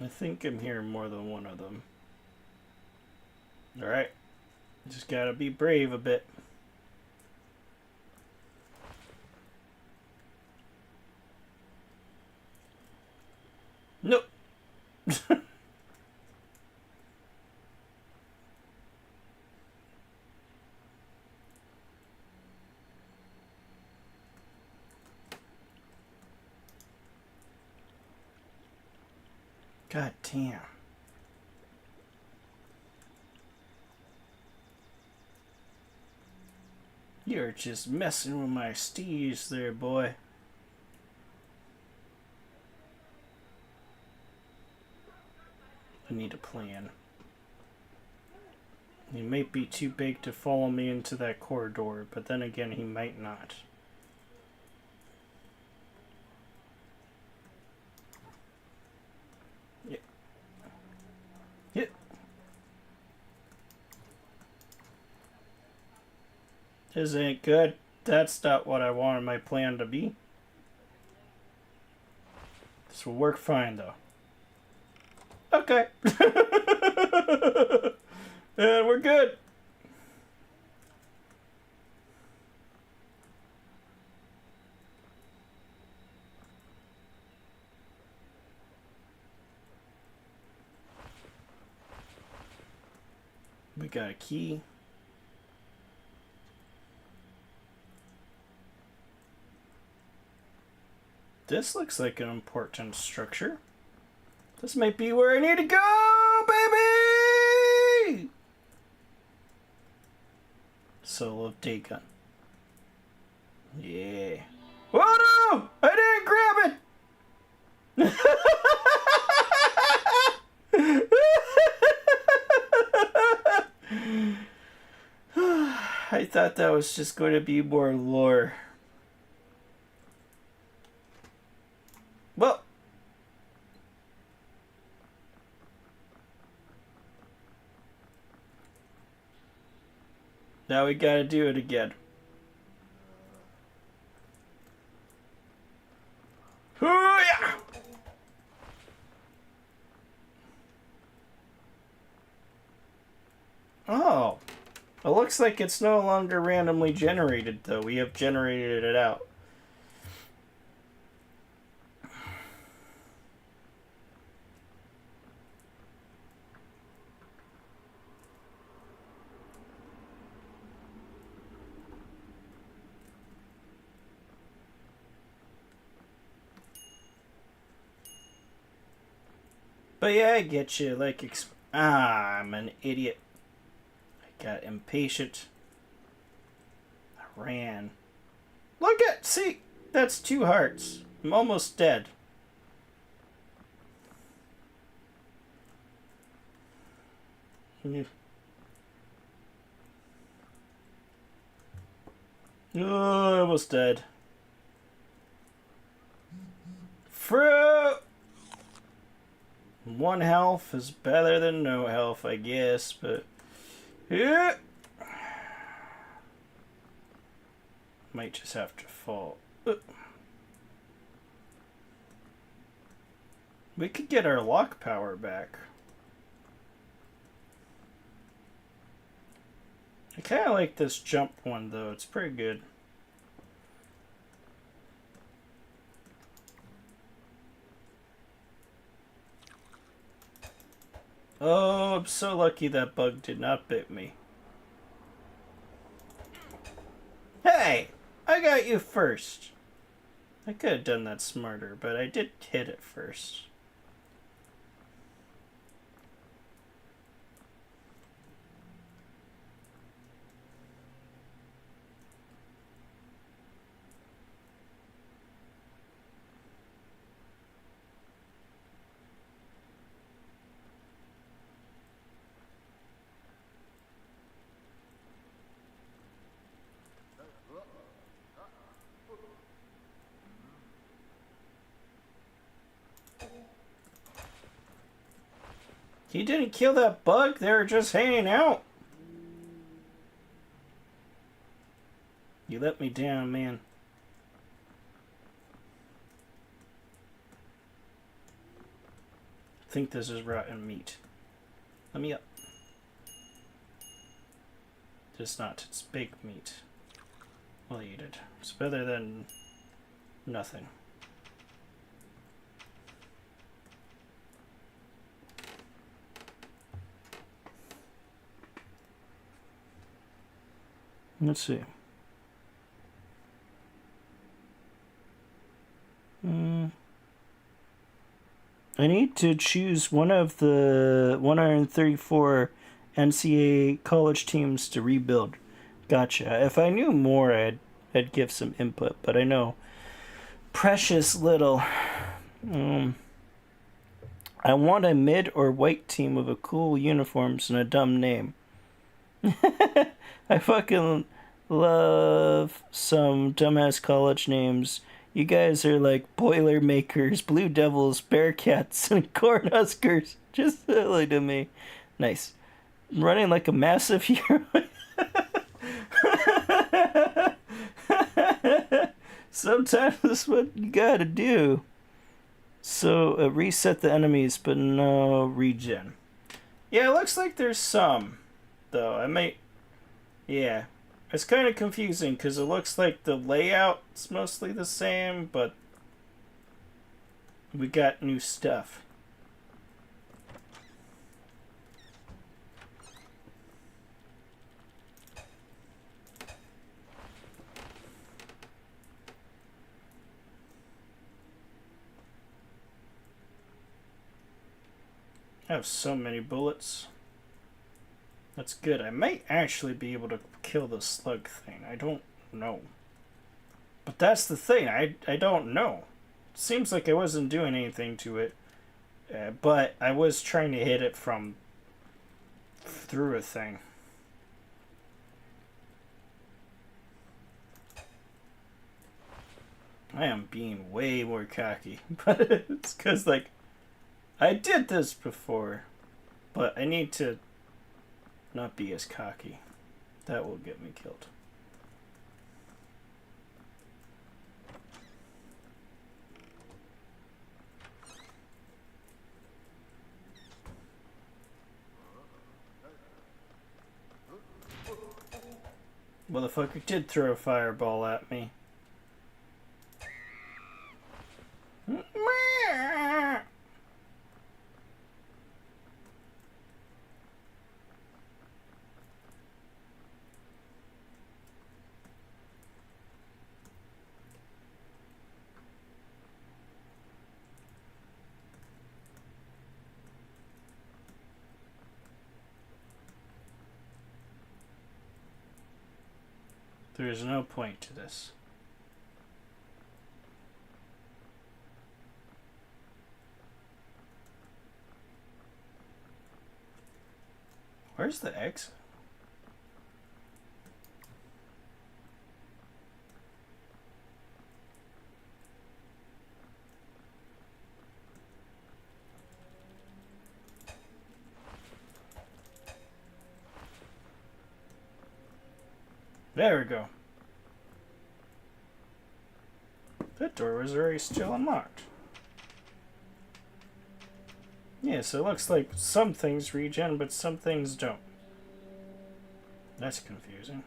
S1: I think I'm hearing more than one of them. Alright. Just gotta be brave a bit. Nope. God damn. You're just messing with my steez there, boy. I need a plan. He might be too big to follow me into that corridor, but then again, he might not. This ain't good. That's not what I wanted my plan to be. This will work fine, though. Okay. And we're good. We got a key. This looks like an important structure. This might be where I need to go, baby! Soul of Dagon. Yeah. Oh no! I didn't grab it! I thought that was just going to be more lore. Well. Now we gotta do it again. Hoo-yah! Oh. It looks like it's no longer randomly generated, though. We have generated it out. But yeah, I get you. Like, I'm an idiot. Got impatient. I ran. Look at, see, that's 2 hearts. I'm almost dead. Oh, almost dead. Fruit! 1 health is better than no health, I guess, but... Yeah. Might just have to fall. We could get our lock power back. I kind of like this jump one, though. It's pretty good. Oh, I'm so lucky that bug did not bit me. Hey! I got you first. I could have done that smarter, but I did hit it first. He didn't kill that bug, they were just hanging out. You let me down, man. I think this is rotten meat. Let me up. It's not, it's baked meat. I'll eat it. It's better than nothing. Let's see. I need to choose one of the 134 NCAA college teams to rebuild. Gotcha. If I knew more, I'd give some input, but I know precious little. I want a mid or white team with a cool uniforms and a dumb name. I fucking love some dumbass college names. You guys are like Boilermakers, Blue Devils, Bearcats, and Cornhuskers. Just silly to me. Nice. I'm running like a massive hero. Sometimes that's what you gotta do. So, reset the enemies, but no regen. Yeah, it looks like there's some, though. I might. Yeah. It's kind of confusing because it looks like the layout's mostly the same, but we got new stuff. I have so many bullets. That's good. I might actually be able to kill the slug thing. I don't know. But that's the thing. I don't know. Seems like I wasn't doing anything to it. But I was trying to hit it from through a thing. I am being way more cocky. But it's because, like, I did this before. But I need to not be as cocky. That will get me killed. Motherfucker did throw a fireball at me. There is no point to this. Where's the exit? There we go. That door was already still unlocked. Yeah, so it looks like some things regen, but some things don't. That's confusing.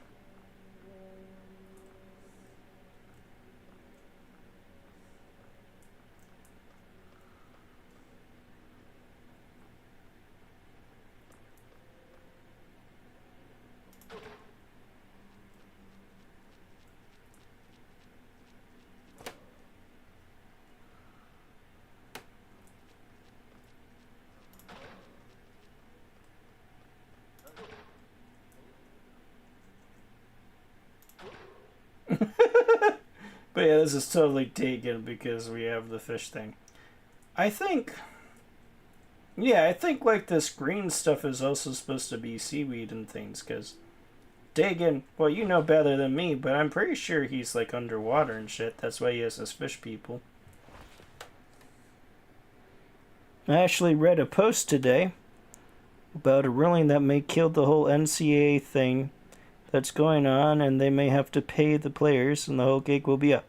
S1: But yeah, this is totally taken because we have the fish thing. I think... Yeah, I think like this green stuff is also supposed to be seaweed and things, because Dagon, well, you know better than me, but I'm pretty sure he's like underwater and shit. That's why he has his fish people. I actually read a post today about a ruling that may kill the whole NCAA thing that's going on, and they may have to pay the players, and the whole gig will be up.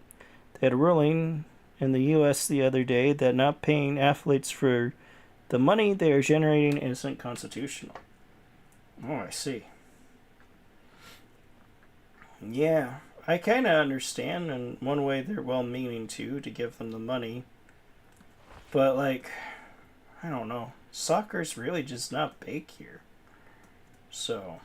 S1: They had a ruling in the U.S. the other day that not paying athletes for the money they are generating isn't constitutional. Oh, I see. Yeah, I kind of understand. In one way, they're well-meaning to give them the money. But, like, I don't know. Soccer's really just not big here. So...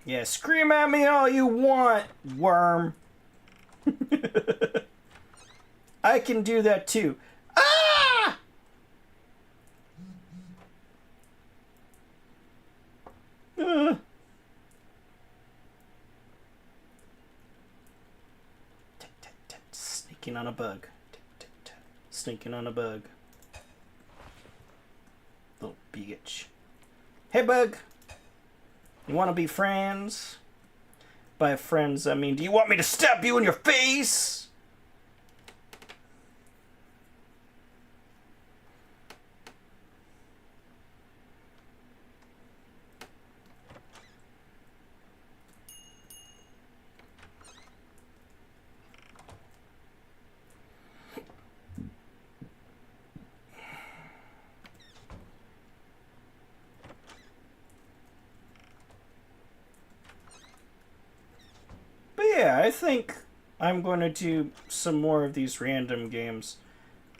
S1: Yeah, scream at me all you want, worm. I can do that too. Ah! Sneaking on a bug. Sneaking on a bug. Little bitch. Hey, bug. You want to be friends? By friends, I mean, do you want me to stab you in your face? I think I'm going to do some more of these random games.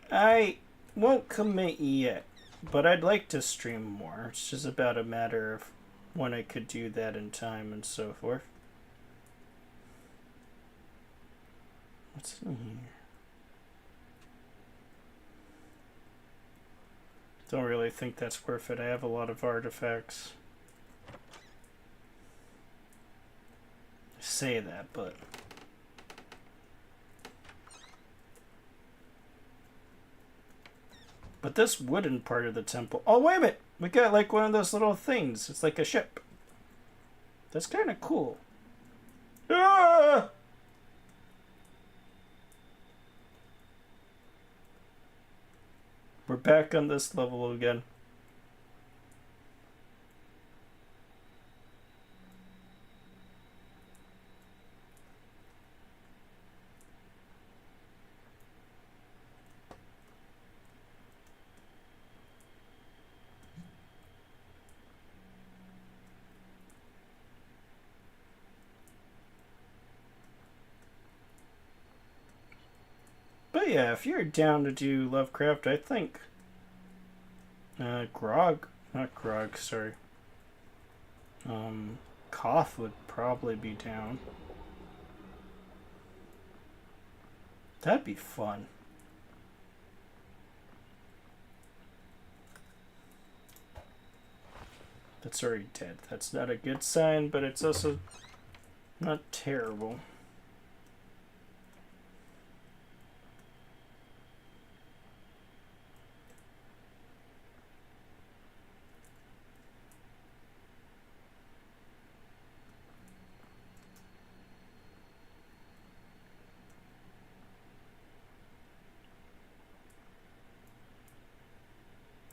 S1: I won't commit yet, but I'd like to stream more. It's just about a matter of when I could do that in time and so forth. What's in here? Don't really think that's worth it. I have a lot of artifacts. I say that, but... But this wooden part of the temple... Oh, wait a minute! We got like one of those little things. It's like a ship. That's kind of cool. Ah! We're back on this level again. But yeah, if you're down to do Lovecraft, I think sorry. Koth would probably be down. That'd be fun. That's already dead. That's not a good sign, but it's also not terrible.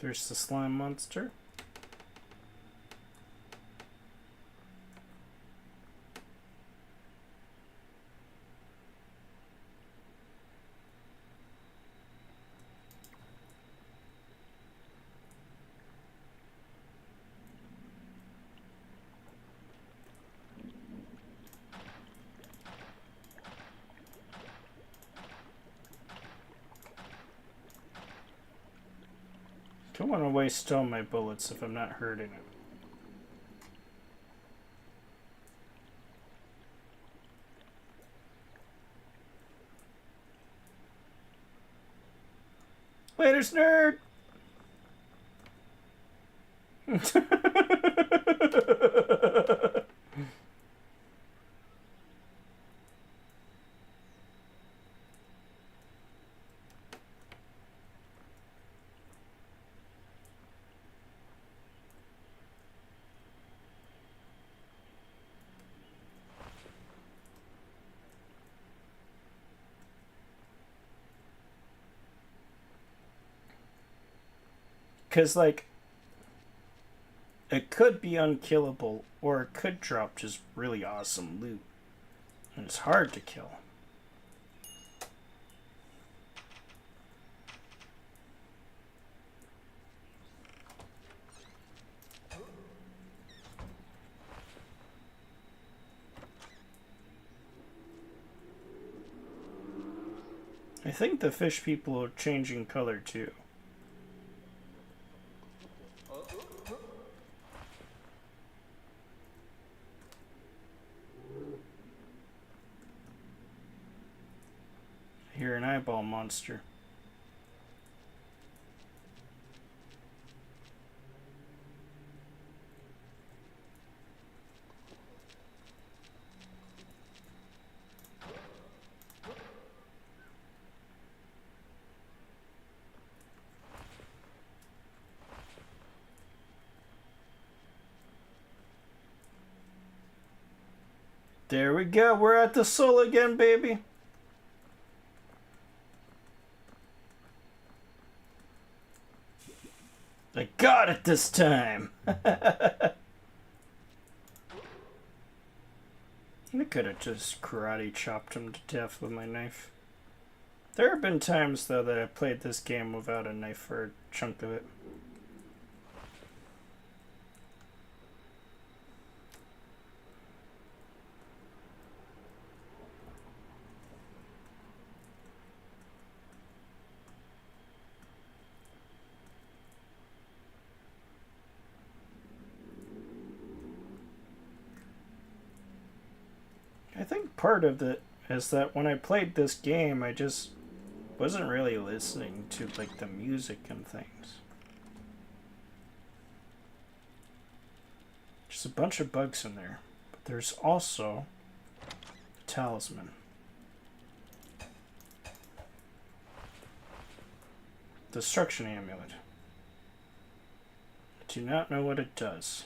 S1: There's the slime monster. Don't want to waste all my bullets if I'm not hurting it. Later's nerd! Because, like, it could be unkillable, or it could drop just really awesome loot. And it's hard to kill. I think the fish people are changing color too. I hear an eyeball monster. There we go. We're at the soul again, baby. I got it this time. I could have just karate chopped him to death with my knife. There have been times, though, that I've played this game without a knife for a chunk of it. part of it is that when I played this game, I just wasn't really listening to like the music and things. There's a bunch of bugs in there, but there's also a talisman. Destruction amulet. I do not know what it does.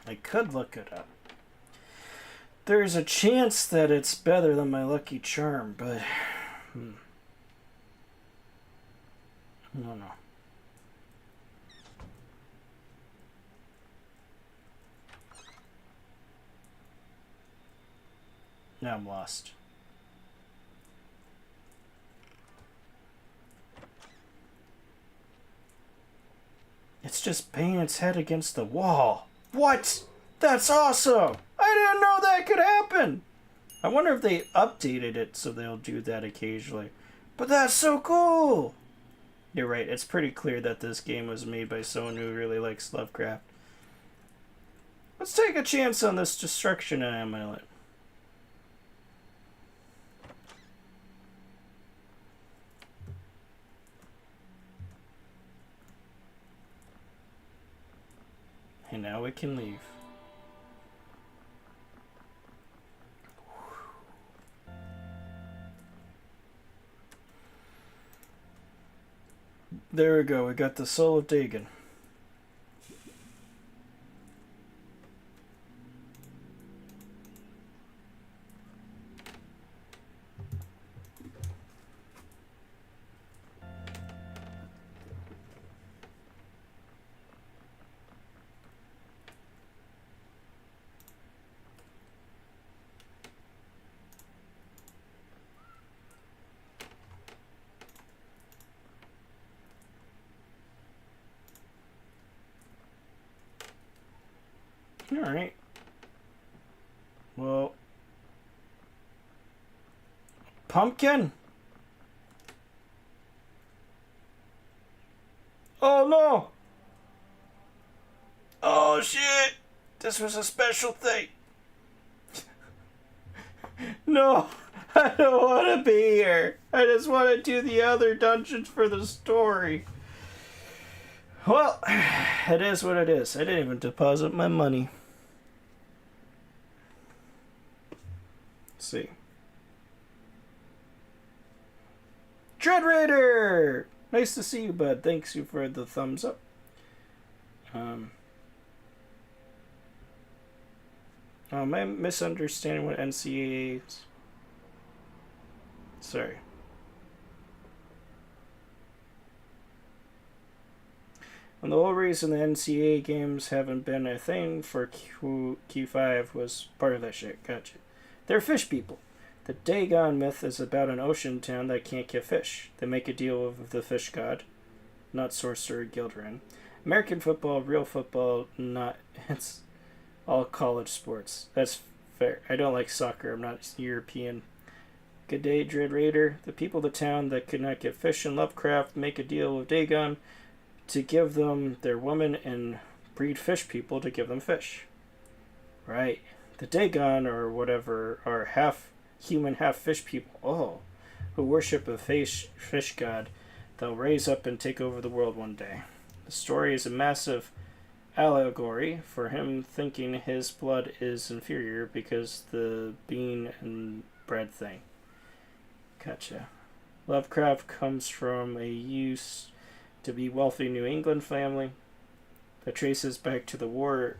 S1: I could look it up. There's a chance that it's better than my lucky charm, but I don't know. Now I'm lost. It's just banging its head against the wall. What? That's awesome! I didn't know that could happen! I wonder if they updated it so they'll do that occasionally. But that's so cool! You're right, it's pretty clear that this game was made by someone who really likes Lovecraft. Let's take a chance on this destruction amulet. And now we can leave. There we go, we got the soul of Dagon. Alright. Well. Pumpkin? Oh no! Oh shit! This was a special thing. No! I don't want to be here. I just want to do the other dungeons for the story. Well, it is what it is. I didn't even deposit my money. Let's see. Dread Raider! Nice to see you, bud. Thanks you for the thumbs up. Am I misunderstanding what NCAA is? Sorry. And the whole reason the NCAA games haven't been a thing for Q5 was part of that shit. Gotcha. They're fish people. The Dagon myth is about an ocean town that can't get fish. They make a deal with the fish god, not Sorcerer Gilderan. American football, real football, not. It's all college sports. That's fair. I don't like soccer. I'm not European. Good day, Dread Raider. The people of the town that could not get fish in Lovecraft make a deal with Dagon to give them their woman and breed fish people to give them fish. Right. The Dagon, or whatever, are half human, half fish people, who worship a fish god they'll raise up and take over the world one day. The story is a massive allegory for him thinking his blood is inferior because the bean and bread thing. Gotcha. Lovecraft comes from a used to be wealthy New England family that traces back to the War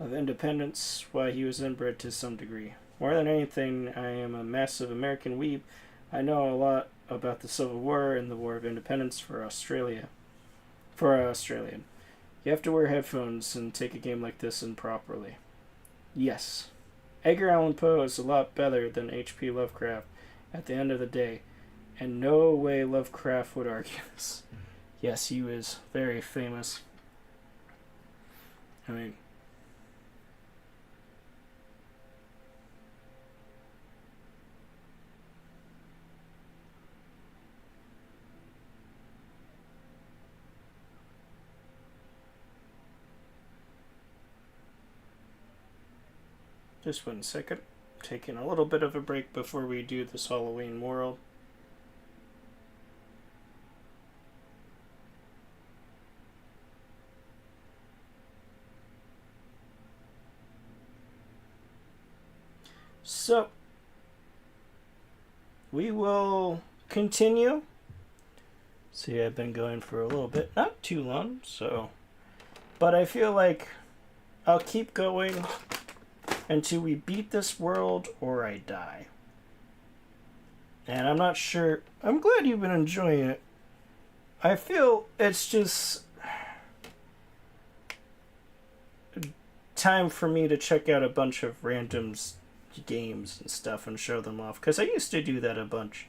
S1: of Independence, why he was inbred to some degree. More than anything, I am a massive American weeb. I know a lot about the Civil War and the War of Independence for Australia. For an Australian. You have to wear headphones and take a game like this in properly. Yes. Edgar Allan Poe is a lot better than H.P. Lovecraft at the end of the day, and no way Lovecraft would argue this. Yes, he was very famous. I mean, Just 1 second. Taking a little bit of a break before we do this Halloween world. So, we will continue. See, I've been going for a little bit, not too long, so. But I feel like I'll keep going until we beat this world or I die. And I'm not sure. I'm glad you've been enjoying it. I feel it's just time for me to check out a bunch of random games and stuff and show them off. Because I used to do that a bunch.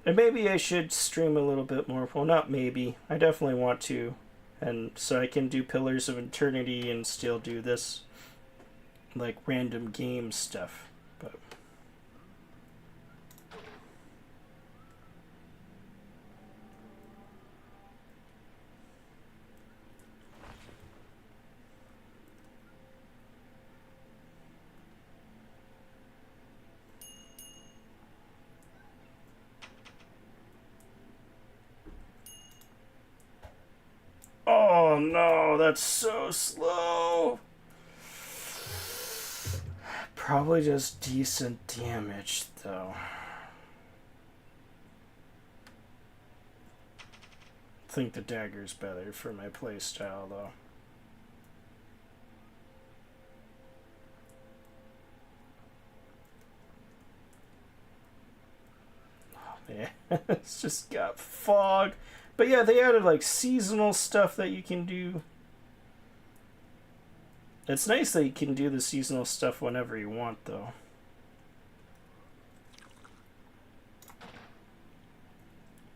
S1: And maybe I should stream a little bit more. Well, not maybe. I definitely want to. And so I can do Pillars of Eternity and still do this like random game stuff. But oh no, that's so slow. Probably just decent damage, though. I think the dagger's better for my playstyle, though. Oh, man. It's just got fog. But yeah, they added, like, seasonal stuff that you can do. It's nice that you can do the seasonal stuff whenever you want, though.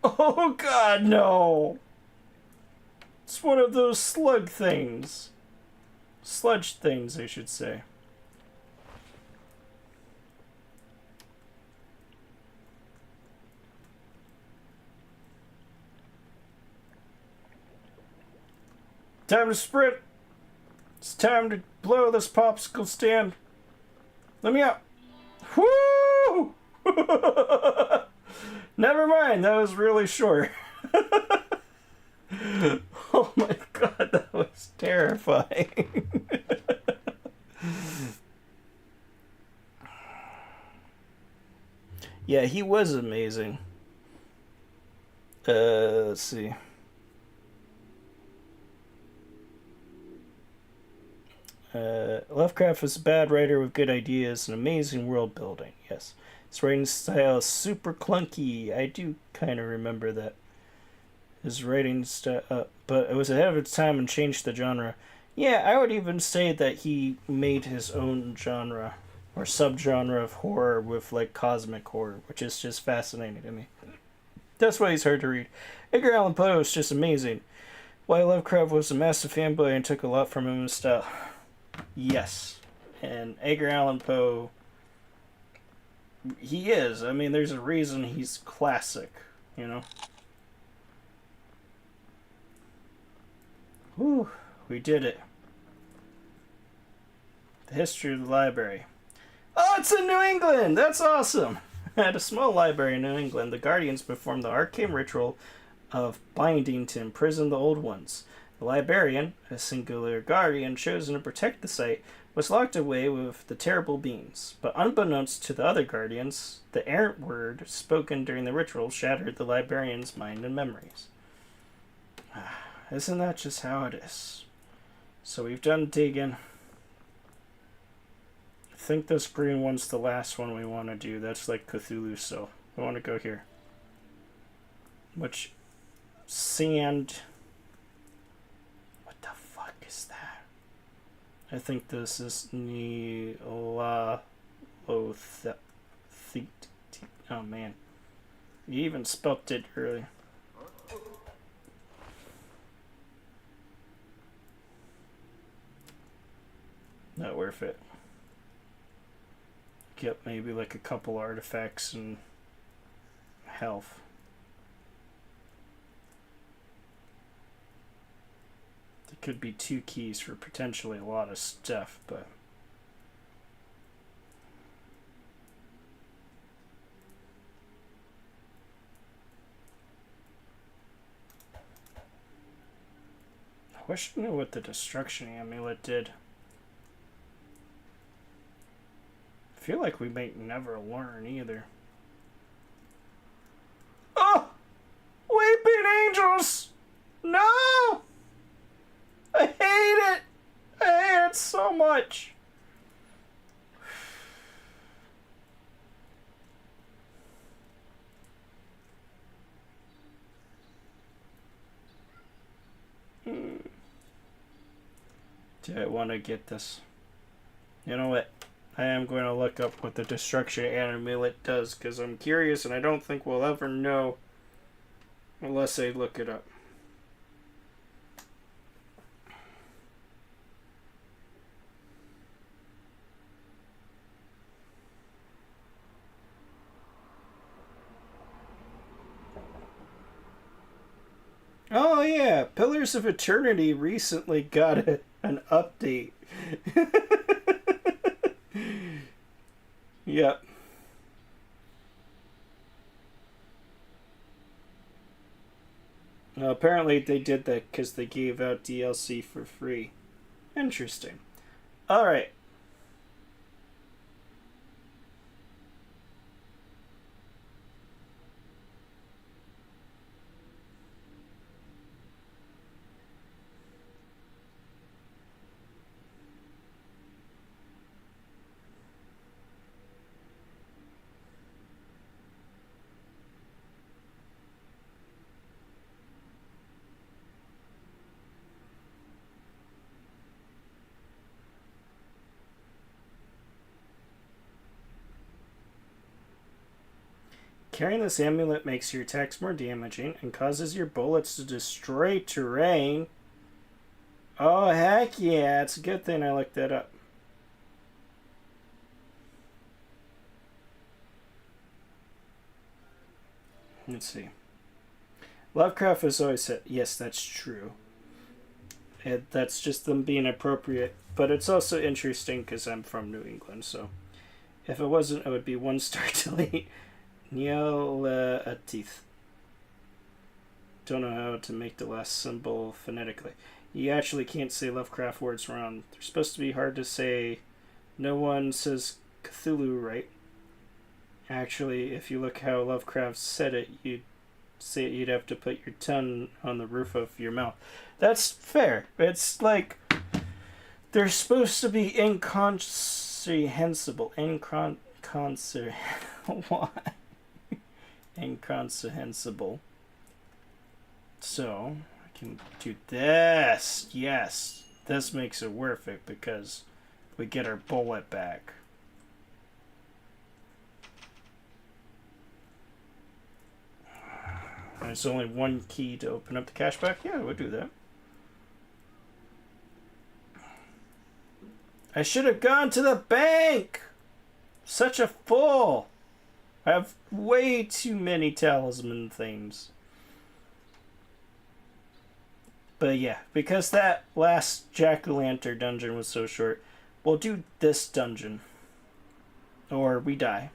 S1: Oh god, no! It's one of those slug things. Sludge things, I should say. Time to sprint! It's time to blow this popsicle stand. Let me out. Woo! Never mind, that was really short. Oh my god, that was terrifying. Yeah, he was amazing. Let's see. Lovecraft was a bad writer with good ideas and amazing world building. Yes. His writing style is super clunky. I do kind of remember that. His writing style, but it was ahead of its time and changed the genre. Yeah, I would even say that he made his own genre or subgenre of horror with like cosmic horror, which is just fascinating to me. That's why he's hard to read. Edgar Allan Poe is just amazing. Why Lovecraft was a massive fanboy and took a lot from him in his style. Yes. And Edgar Allan Poe, he is. I mean, there's a reason he's classic, you know? Whew, we did it. The history of the library. Oh, it's in New England! That's awesome! At a small library in New England, the Guardians performed the arcane ritual of binding to imprison the old ones. The librarian, a singular guardian chosen to protect the site, was locked away with the terrible beings. But unbeknownst to the other guardians, the errant word spoken during the ritual shattered the librarian's mind and memories. Isn't that just how it is? So we've done digging. I think this green one's the last one we want to do. That's like Cthulhu, so we want to go here. Which sand... I think this is Neolothet. Oh man. You even spelt it early. Not worth it. Get maybe like a couple artifacts and health. There could be 2 keys for potentially a lot of stuff, but wish I knew what the destruction amulet did. I feel like we may never learn either. Oh! Weeping angels! No! I hate it! I hate it so much! Do I want to get this? You know what? I am going to look up what the destruction amulet does because I'm curious and I don't think we'll ever know unless I look it up. Oh yeah, Pillars of Eternity recently got an update. Yep. Apparently they did that because they gave out DLC for free. Interesting. Alright. Carrying this amulet makes your attacks more damaging and causes your bullets to destroy terrain. Oh, heck yeah. It's a good thing I looked that up. Let's see. Lovecraft has always said, yes, that's true. That's just them being appropriate. But it's also interesting because I'm from New England, so if it wasn't, it would be 1 star delete. Neolateeth. Don't know how to make the last symbol phonetically. You actually can't say Lovecraft words wrong. They're supposed to be hard to say. No one says Cthulhu right. Actually, if you look how Lovecraft said it, you'd have to put your tongue on the roof of your mouth. That's fair. It's like they're supposed to be incomprehensible. Why? Incomprehensible. So, I can do this. Yes. This makes it worth it because we get our bullet back. There's only 1 key to open up the cashback. Yeah, we'll do that. I should have gone to the bank! Such a fool! I have way too many talisman things. But yeah, because that last jack-o'-lantern dungeon was so short, we'll do this dungeon. Or we die.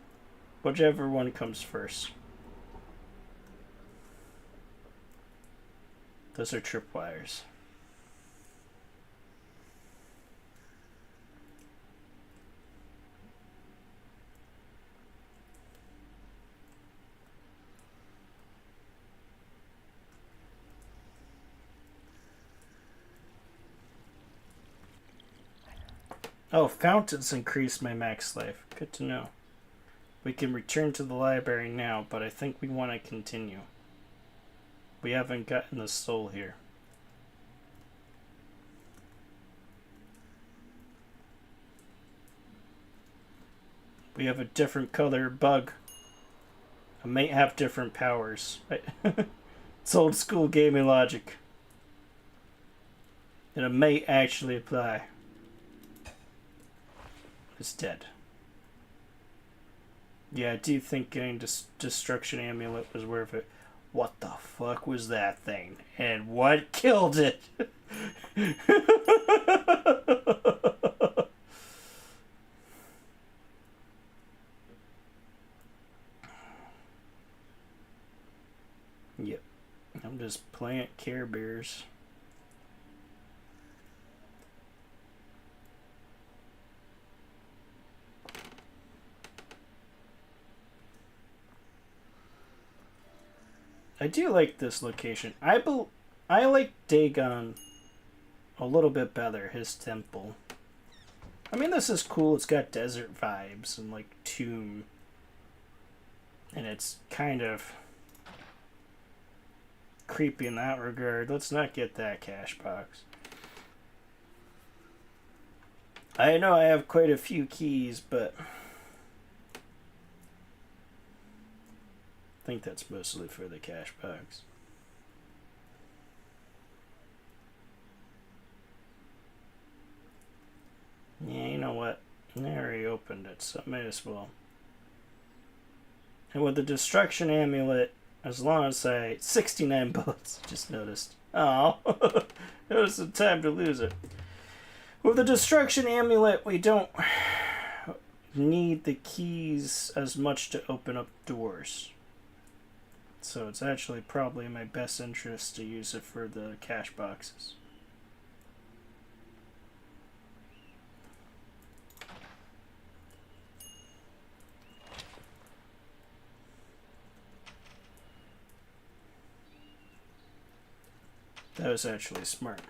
S1: Whichever one comes first. Those are tripwires. Oh, fountains increase my max life. Good to know. We can return to the library now, but I think we want to continue. We haven't gotten the soul here. We have a different color bug. I may have different powers. It's old school gaming logic. And it may actually apply. It's dead. Yeah, I do think getting Destruction Amulet was worth it. What the fuck was that thing? And what killed it? Yep. I'm just playing Care Bears. I do like this location. I like Dagon a little bit better, his temple. I mean, this is cool. It's got desert vibes and, like, tomb. And it's kind of creepy in that regard. Let's not get that cash box. I know I have quite a few keys, but I think that's mostly for the cash box. Yeah, you know what? I already opened it, so I may as well. And with the destruction amulet, as long as 69 bullets, just noticed. Oh, it was the time to lose it. With the destruction amulet, we don't need the keys as much to open up doors. So it's actually probably in my best interest to use it for the cash boxes. That was actually smart.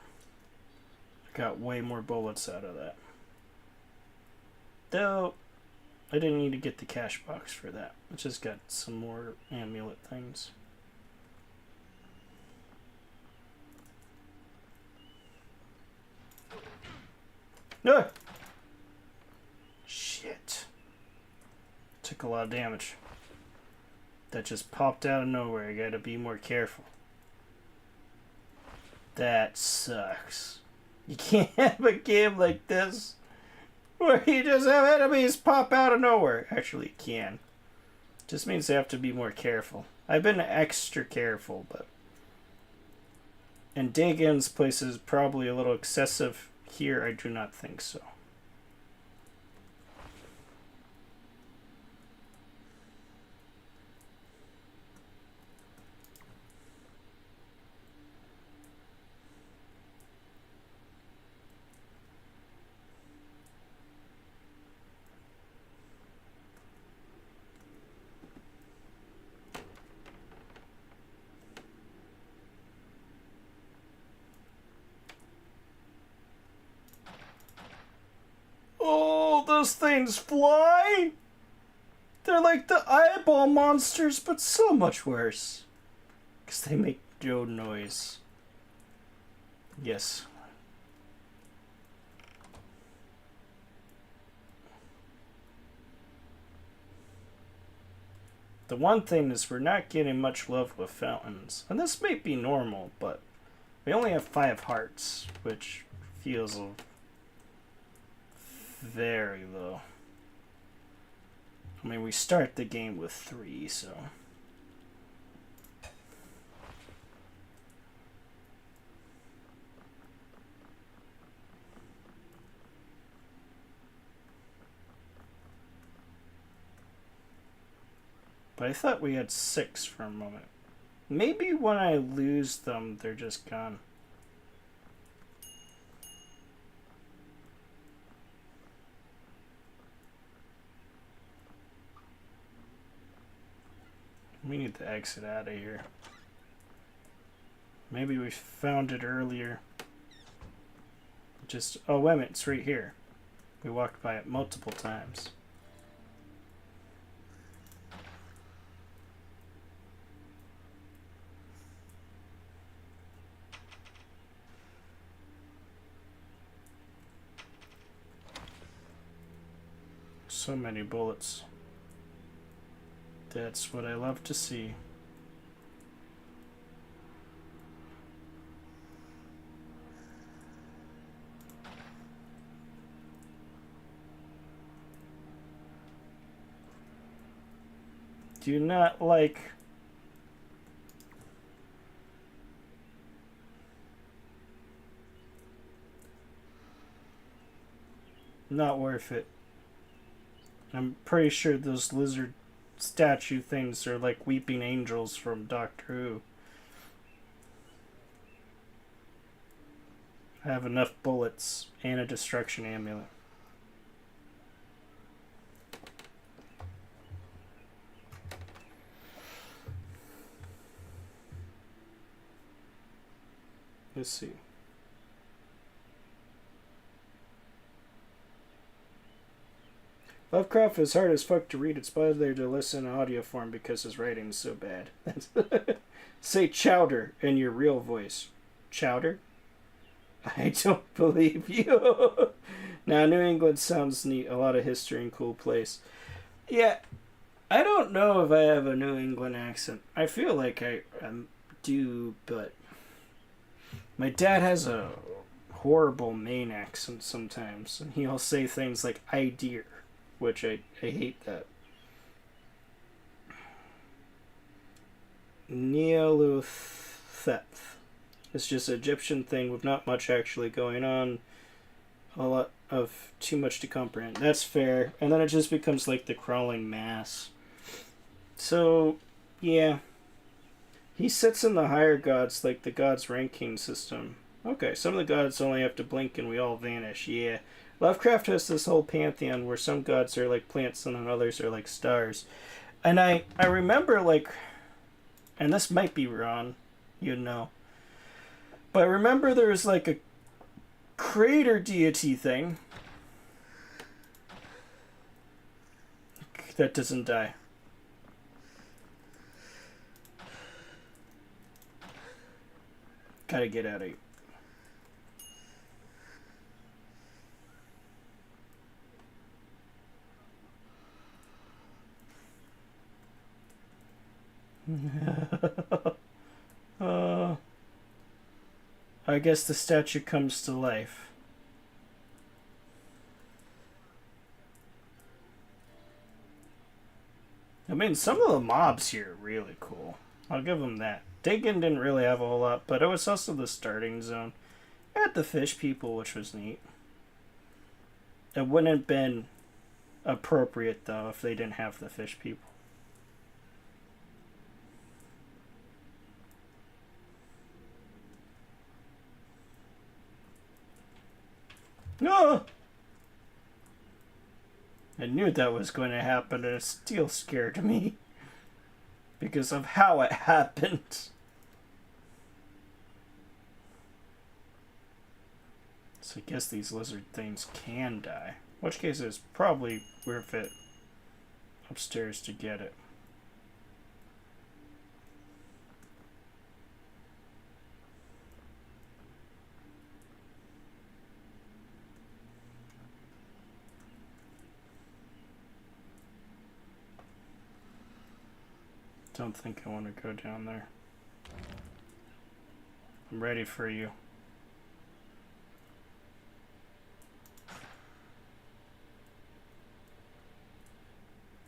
S1: I got way more bullets out of that. Though, I didn't need to get the cash box for that. I just got some more amulet things. No! Shit. Took a lot of damage. That just popped out of nowhere. I gotta be more careful. That sucks. You can't have a game like this where you just have enemies pop out of nowhere. Actually, you can. Just means they have to be more careful. I've been extra careful, but... And Dagon's place is probably a little excessive. Here, I do not think so. Oh, those things fly! They're like the eyeball monsters, but so much worse. Because they make no noise. Yes. The one thing is we're not getting much love with fountains. And this may be normal, but we only have 5 hearts, which feels very low. I mean, we start the game with 3, so... But I thought we had 6 for a moment. Maybe when I lose them, they're just gone. We need to exit out of here. Maybe we found it earlier. Just, oh wait a minute, it's right here. We walked by it multiple times. So many bullets. That's what I love to see. Do not like not worth it. I'm pretty sure those lizard statue things are like weeping angels from Doctor Who. I have enough bullets and a destruction amulet. Let's see. Lovecraft is hard as fuck to read. It's better to listen in audio form because his writing is so bad. Say chowder in your real voice. Chowder? I don't believe you. Now, New England sounds neat. A lot of history and cool place. Yeah, I don't know if I have a New England accent. I feel like I do, but my dad has a horrible Maine accent sometimes, and he'll say things like "I dear," which I hate that. Neolutheth. It's just an Egyptian thing with not much actually going on. A lot of too much to comprehend. That's fair. And then it just becomes like the crawling mass. So, yeah. He sits in the higher gods like the gods ranking system. Okay, some of the gods only have to blink and we all vanish. Yeah. Lovecraft has this whole pantheon where some gods are like plants and then others are like stars. And I remember like, and this might be wrong, you know, but I remember there was like a creator deity thing that doesn't die. Gotta get out of here. I guess the statue comes to life. I mean, some of the mobs here are really cool. I'll give them that. Dagon didn't really have a whole lot, but it was also the starting zone. I had the fish people, which was neat. It wouldn't have been appropriate, though, if they didn't have the fish people. No! I knew that was going to happen, and it still scared me. Because of how it happened. So I guess these lizard things can die. In which case it's probably worth it upstairs to get it. Don't think I want to go down there. I'm ready for you.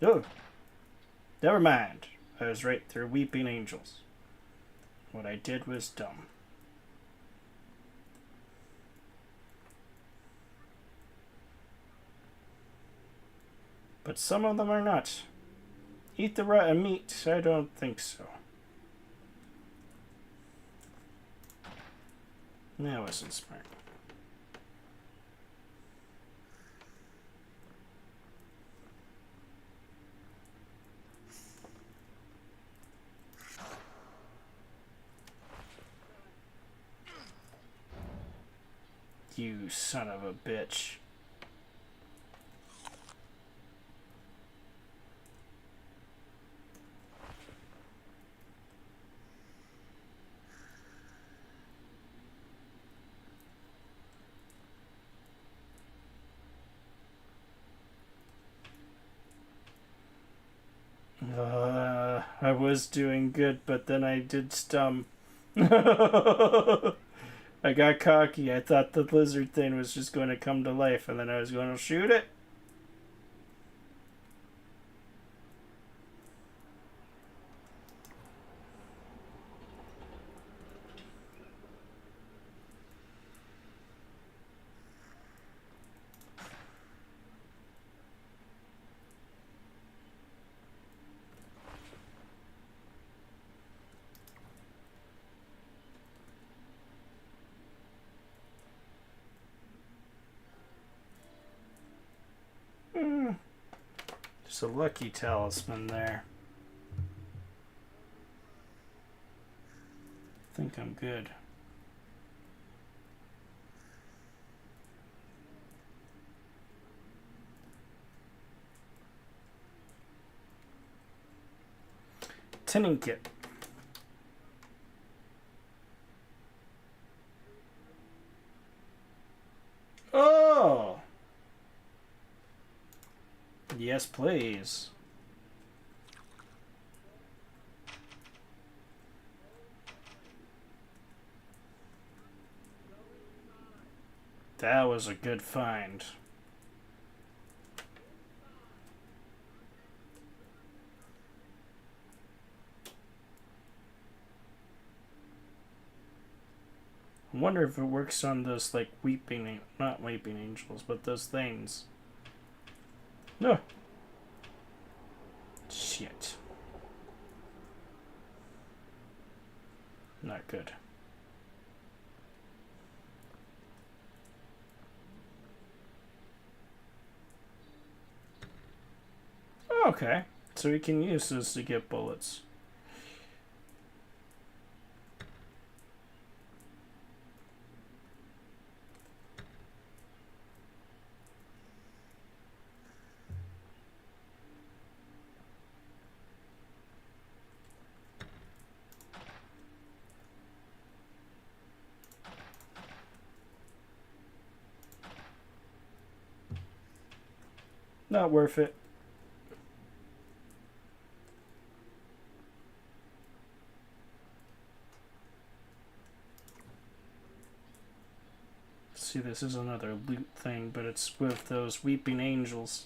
S1: Oh, never mind. I was right through weeping angels. What I did was dumb. But some of them are not. Eat the rotten meat? I don't think so. That wasn't smart. You son of a bitch. I was doing good, but then I did stum. I got cocky. I thought the lizard thing was just going to come to life, and then I was going to shoot it. There's a lucky talisman there. I think I'm good. Tinning kit. Oh! Yes, please. That was a good find. I wonder if it works on those, like, not weeping angels, but those things. No. Shit. Not good. Okay, so we can use this to get bullets. Not worth it. See, this is another loot thing, but it's with those weeping angels.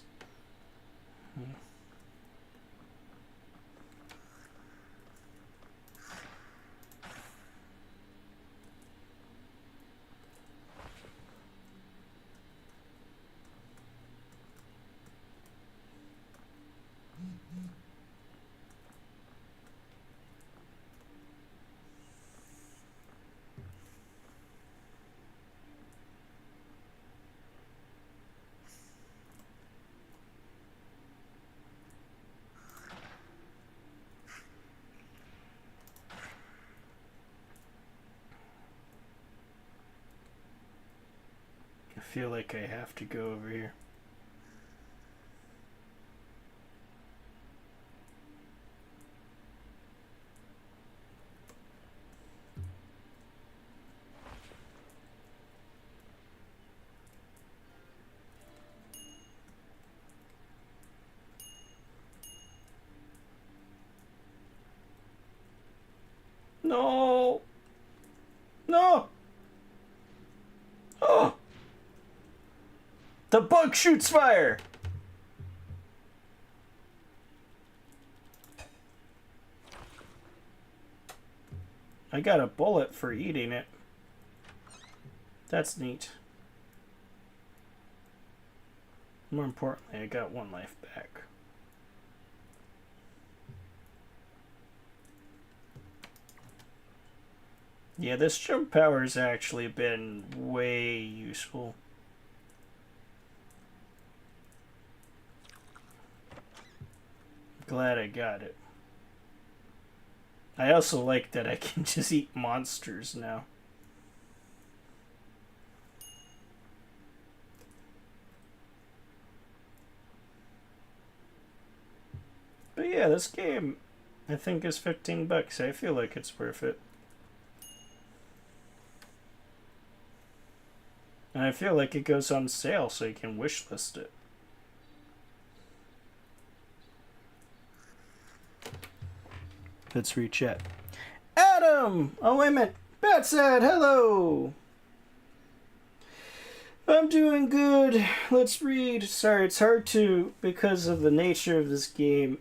S1: I feel like I have to go over here. No! No! Oh! The bug shoots fire! I got a bullet for eating it. That's neat. More importantly, I got 1 life back. Yeah, this jump power has actually been way useful. Glad I got it. I also like that I can just eat monsters now. But yeah, this game I think is $15. I feel like it's worth it. And I feel like it goes on sale, so you can wishlist it. Let's reach out. Adam! Oh, wait a minute. Bat said, hello! I'm doing good. Let's read. Sorry, it's hard to, because of the nature of this game.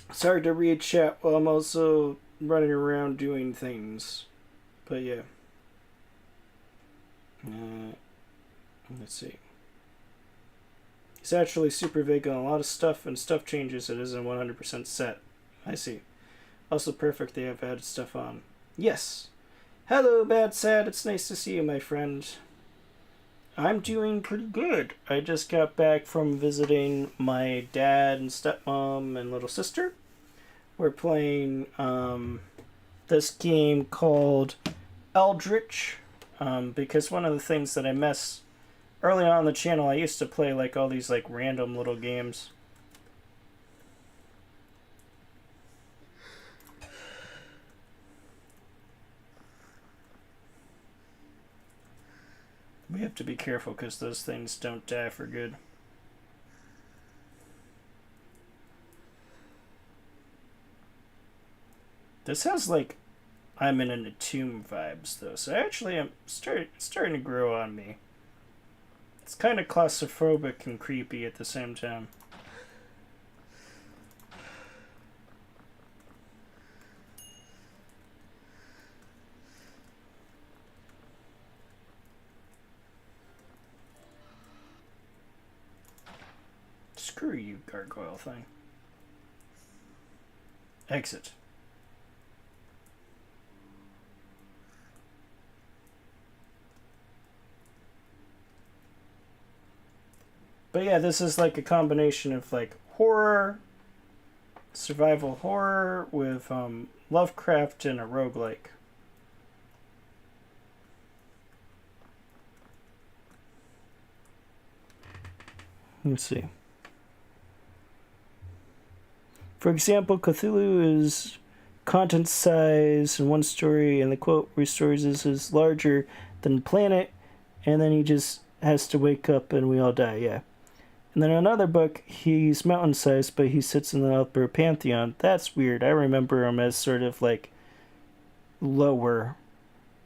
S1: It's hard to read chat while I'm also running around doing things. But yeah. Let's see. It's actually super vague on a lot of stuff, and stuff changes. It isn't 100% set. I see. Also perfect they have added stuff on. Yes. Hello, Bad Sad. It's nice to see you, my friend. I'm doing pretty good. I just got back from visiting my dad and stepmom and little sister. We're playing this game called Eldritch. Because one of the things that I miss early on the channel, I used to play like all these like random little games. We have to be careful because those things don't die for good. This has like I'm in a tomb vibes though, so actually I'm starting to grow on me. It's kind of claustrophobic and creepy at the same time. Screw you, gargoyle thing. Exit. But yeah, this is like a combination of like horror, survival horror with Lovecraft and a roguelike. Let's see. For example, Cthulhu is content size in one story, and the quote restores is larger than planet, and then he just has to wake up and we all die, yeah. And then another book, he's mountain sized, but he sits in the upper pantheon. That's weird. I remember him as sort of like lower.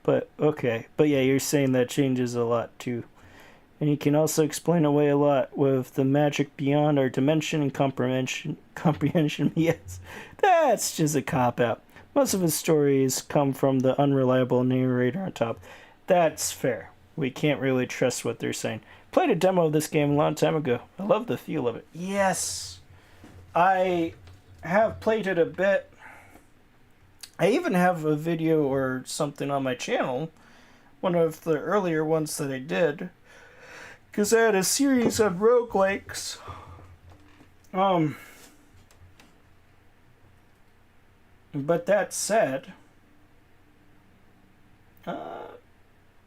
S1: But okay. But yeah, you're saying that changes a lot too. And he can also explain away a lot with the magic beyond our dimension and comprehension. Yes, that's just a cop-out. Most of his stories come from the unreliable narrator on top. That's fair. We can't really trust what they're saying. Played a demo of this game a long time ago. I love the feel of it. Yes, I have played it a bit. I even have a video or something on my channel, one of the earlier ones that I did, because I had a series of roguelikes. But that said,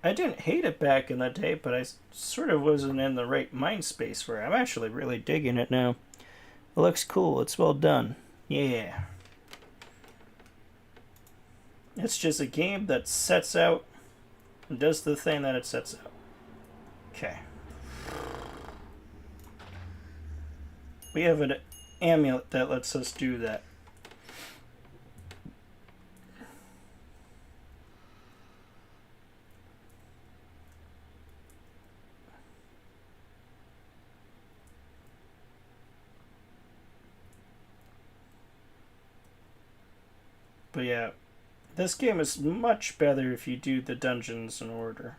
S1: I didn't hate it back in the day, but I sort of wasn't in the right mind space for it. I'm actually really digging it now. It looks cool. It's well done. Yeah. It's just a game that sets out and does the thing that it sets out. Okay. We have an amulet that lets us do that. But yeah, this game is much better if you do the dungeons in order.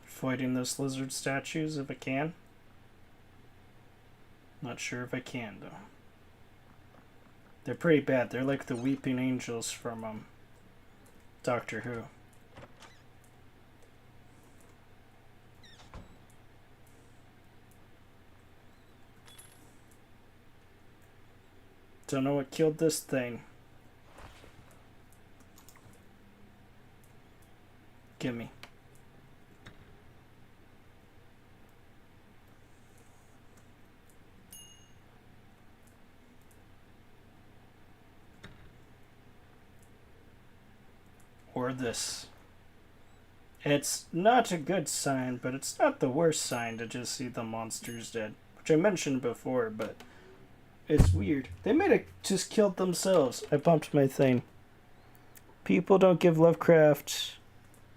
S1: Avoiding those lizard statues if I can. Not sure if I can though. They're pretty bad. They're like the weeping angels from Doctor Who. Don't know what killed this thing. Gimme. Or this. It's not a good sign, but it's not the worst sign to just see the monsters dead. Which I mentioned before, but it's weird. They might have just killed themselves. I bumped my thing. People don't give Lovecraft.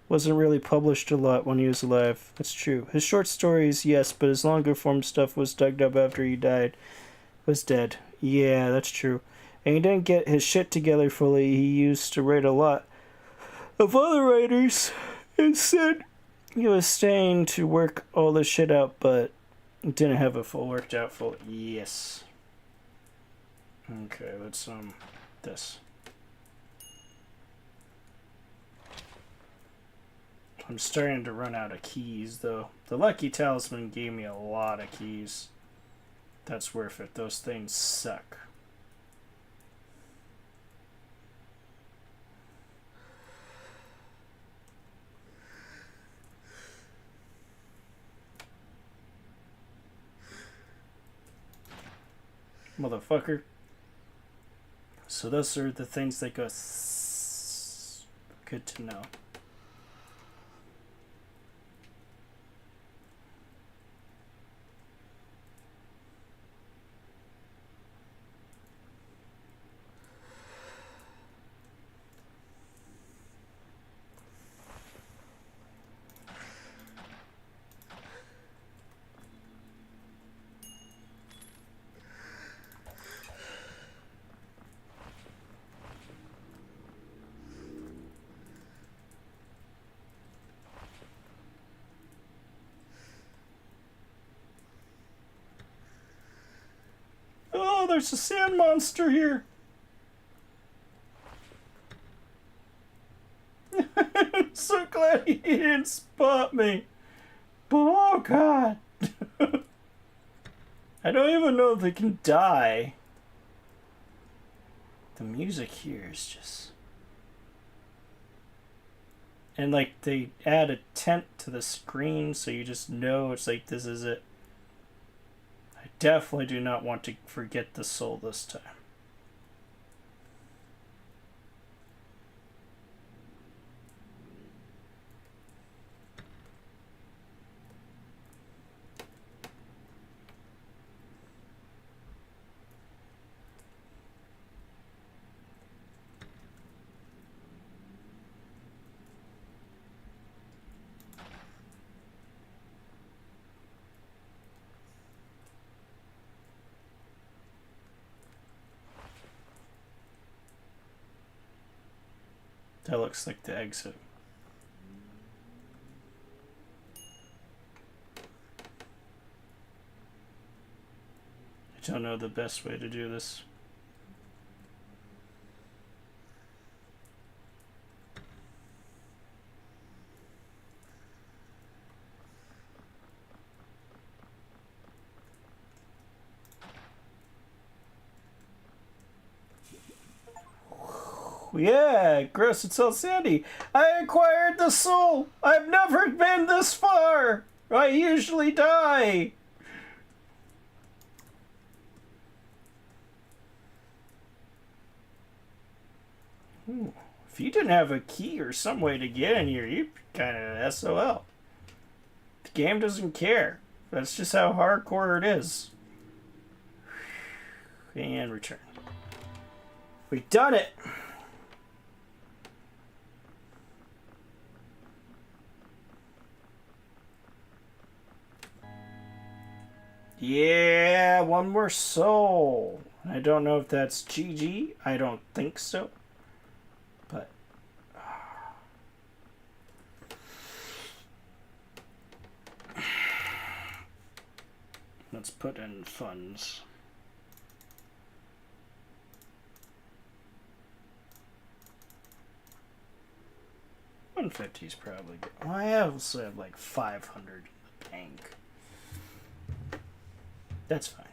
S1: Wasn't really published a lot when he was alive. That's true. His short stories, yes, but his longer form stuff was dug up after he died. Was dead. Yeah, that's true. And he didn't get his shit together fully. He used to write a lot of other writers. Instead, he was staying to work all this shit out, but didn't have it full worked out full. Yes. Okay, let's this. I'm starting to run out of keys though. The Lucky Talisman gave me a lot of keys. That's worth it. Those things suck. Motherfucker. So those are the things that go good to know. Oh, there's a sand monster here. I'm so glad he didn't spot me. But oh god. I don't even know if they can die. The music here is just... And like they add a tent to the screen so you just know it's like this is it. I definitely do not want to forget the soul this time. That looks like the exit. I don't know the best way to do this. Yeah, gross, it's all sandy. I acquired the soul. I've never been this far. I usually die. Ooh. If you didn't have a key or some way to get in here, you'd be kind of SOL. The game doesn't care. That's just how hardcore it is. And return. We've done it. Yeah, one more soul. I don't know if that's GG. I don't think so. But... let's put in funds. $150 is probably good. Well, I also have like 500 in the bank. That's fine.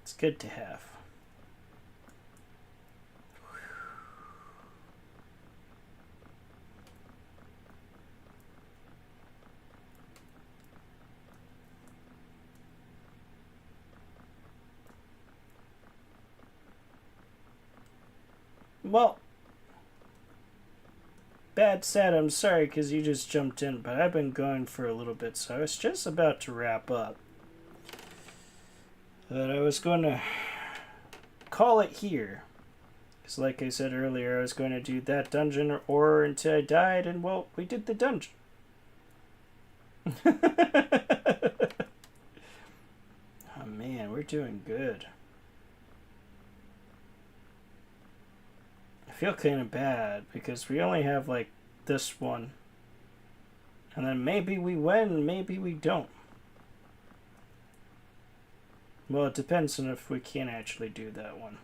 S1: It's good to have. Well, bad sad, I'm sorry because you just jumped in, but I've been going for a little bit, so I was just about to wrap up. But I was going to call it here. Because like I said earlier, I was going to do that dungeon or until I died, and well, we did the dungeon. Oh man, we're doing good. I feel kind of bad because we only have like this one. And then maybe we win, maybe we don't. Well, it depends on if we can actually do that one.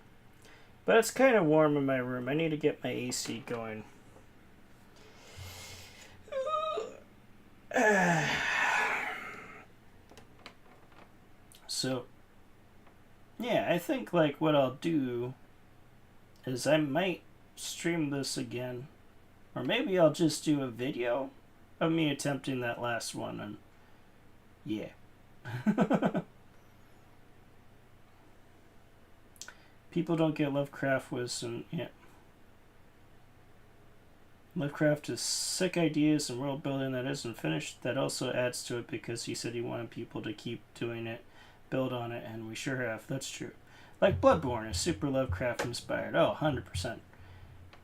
S1: But it's kind of warm in my room. I need to get my AC going. So, yeah, I think like what I'll do is I might stream this again. Or maybe I'll just do a video of me attempting that last one. And yeah. People don't get Lovecraft was some, yeah. Lovecraft has sick ideas and world building that isn't finished. That also adds to it because he said he wanted people to keep doing it, build on it, and we sure have. That's true. Like Bloodborne is super Lovecraft inspired. Oh, 100%.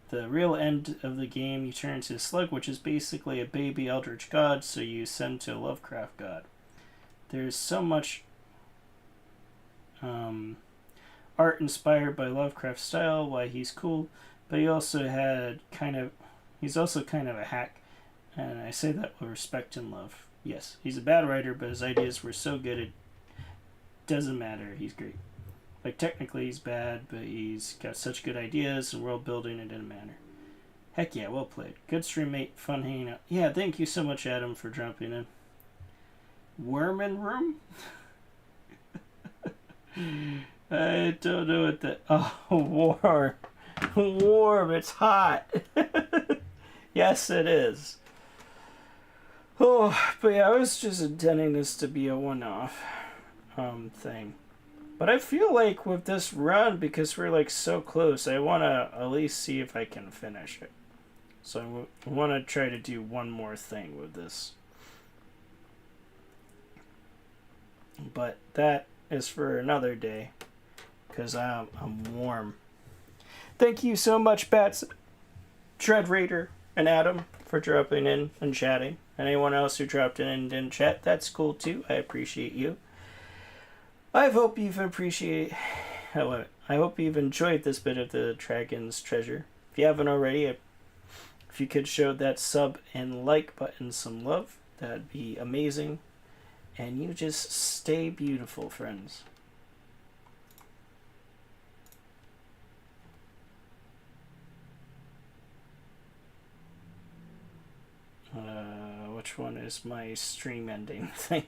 S1: The real end of the game, you turn into a slug, which is basically a baby Eldritch god, so you send to a Lovecraft god. There's so much art inspired by Lovecraft's style, why he's cool, but he's also kind of a hack, and I say that with respect and love. Yes, he's a bad writer, but his ideas were so good it doesn't matter. He's great. Like, technically he's bad, but he's got such good ideas and world building, it didn't matter. Heck yeah, well played. Good stream, mate. Fun hanging out. Yeah, thank you so much, Adam, for jumping in. Wormin Room? I don't know what that... Oh, warm. Warm, it's hot. Yes, it is. Oh, but yeah, I was just intending this to be a one-off thing. But I feel like with this run, because we're like so close, I want to at least see if I can finish it. So I want to try to do one more thing with this. But that is for another day, because I'm warm. Thank you so much, Bats, Dread Raider, and Adam for dropping in and chatting. And anyone else who dropped in and didn't chat, that's cool too. I appreciate you. I hope you've enjoyed this bit of the Dragon's Treasure. If you haven't already, if you could show that sub and like button some love, that'd be amazing. And you just stay beautiful, friends. Which one is my stream ending thing?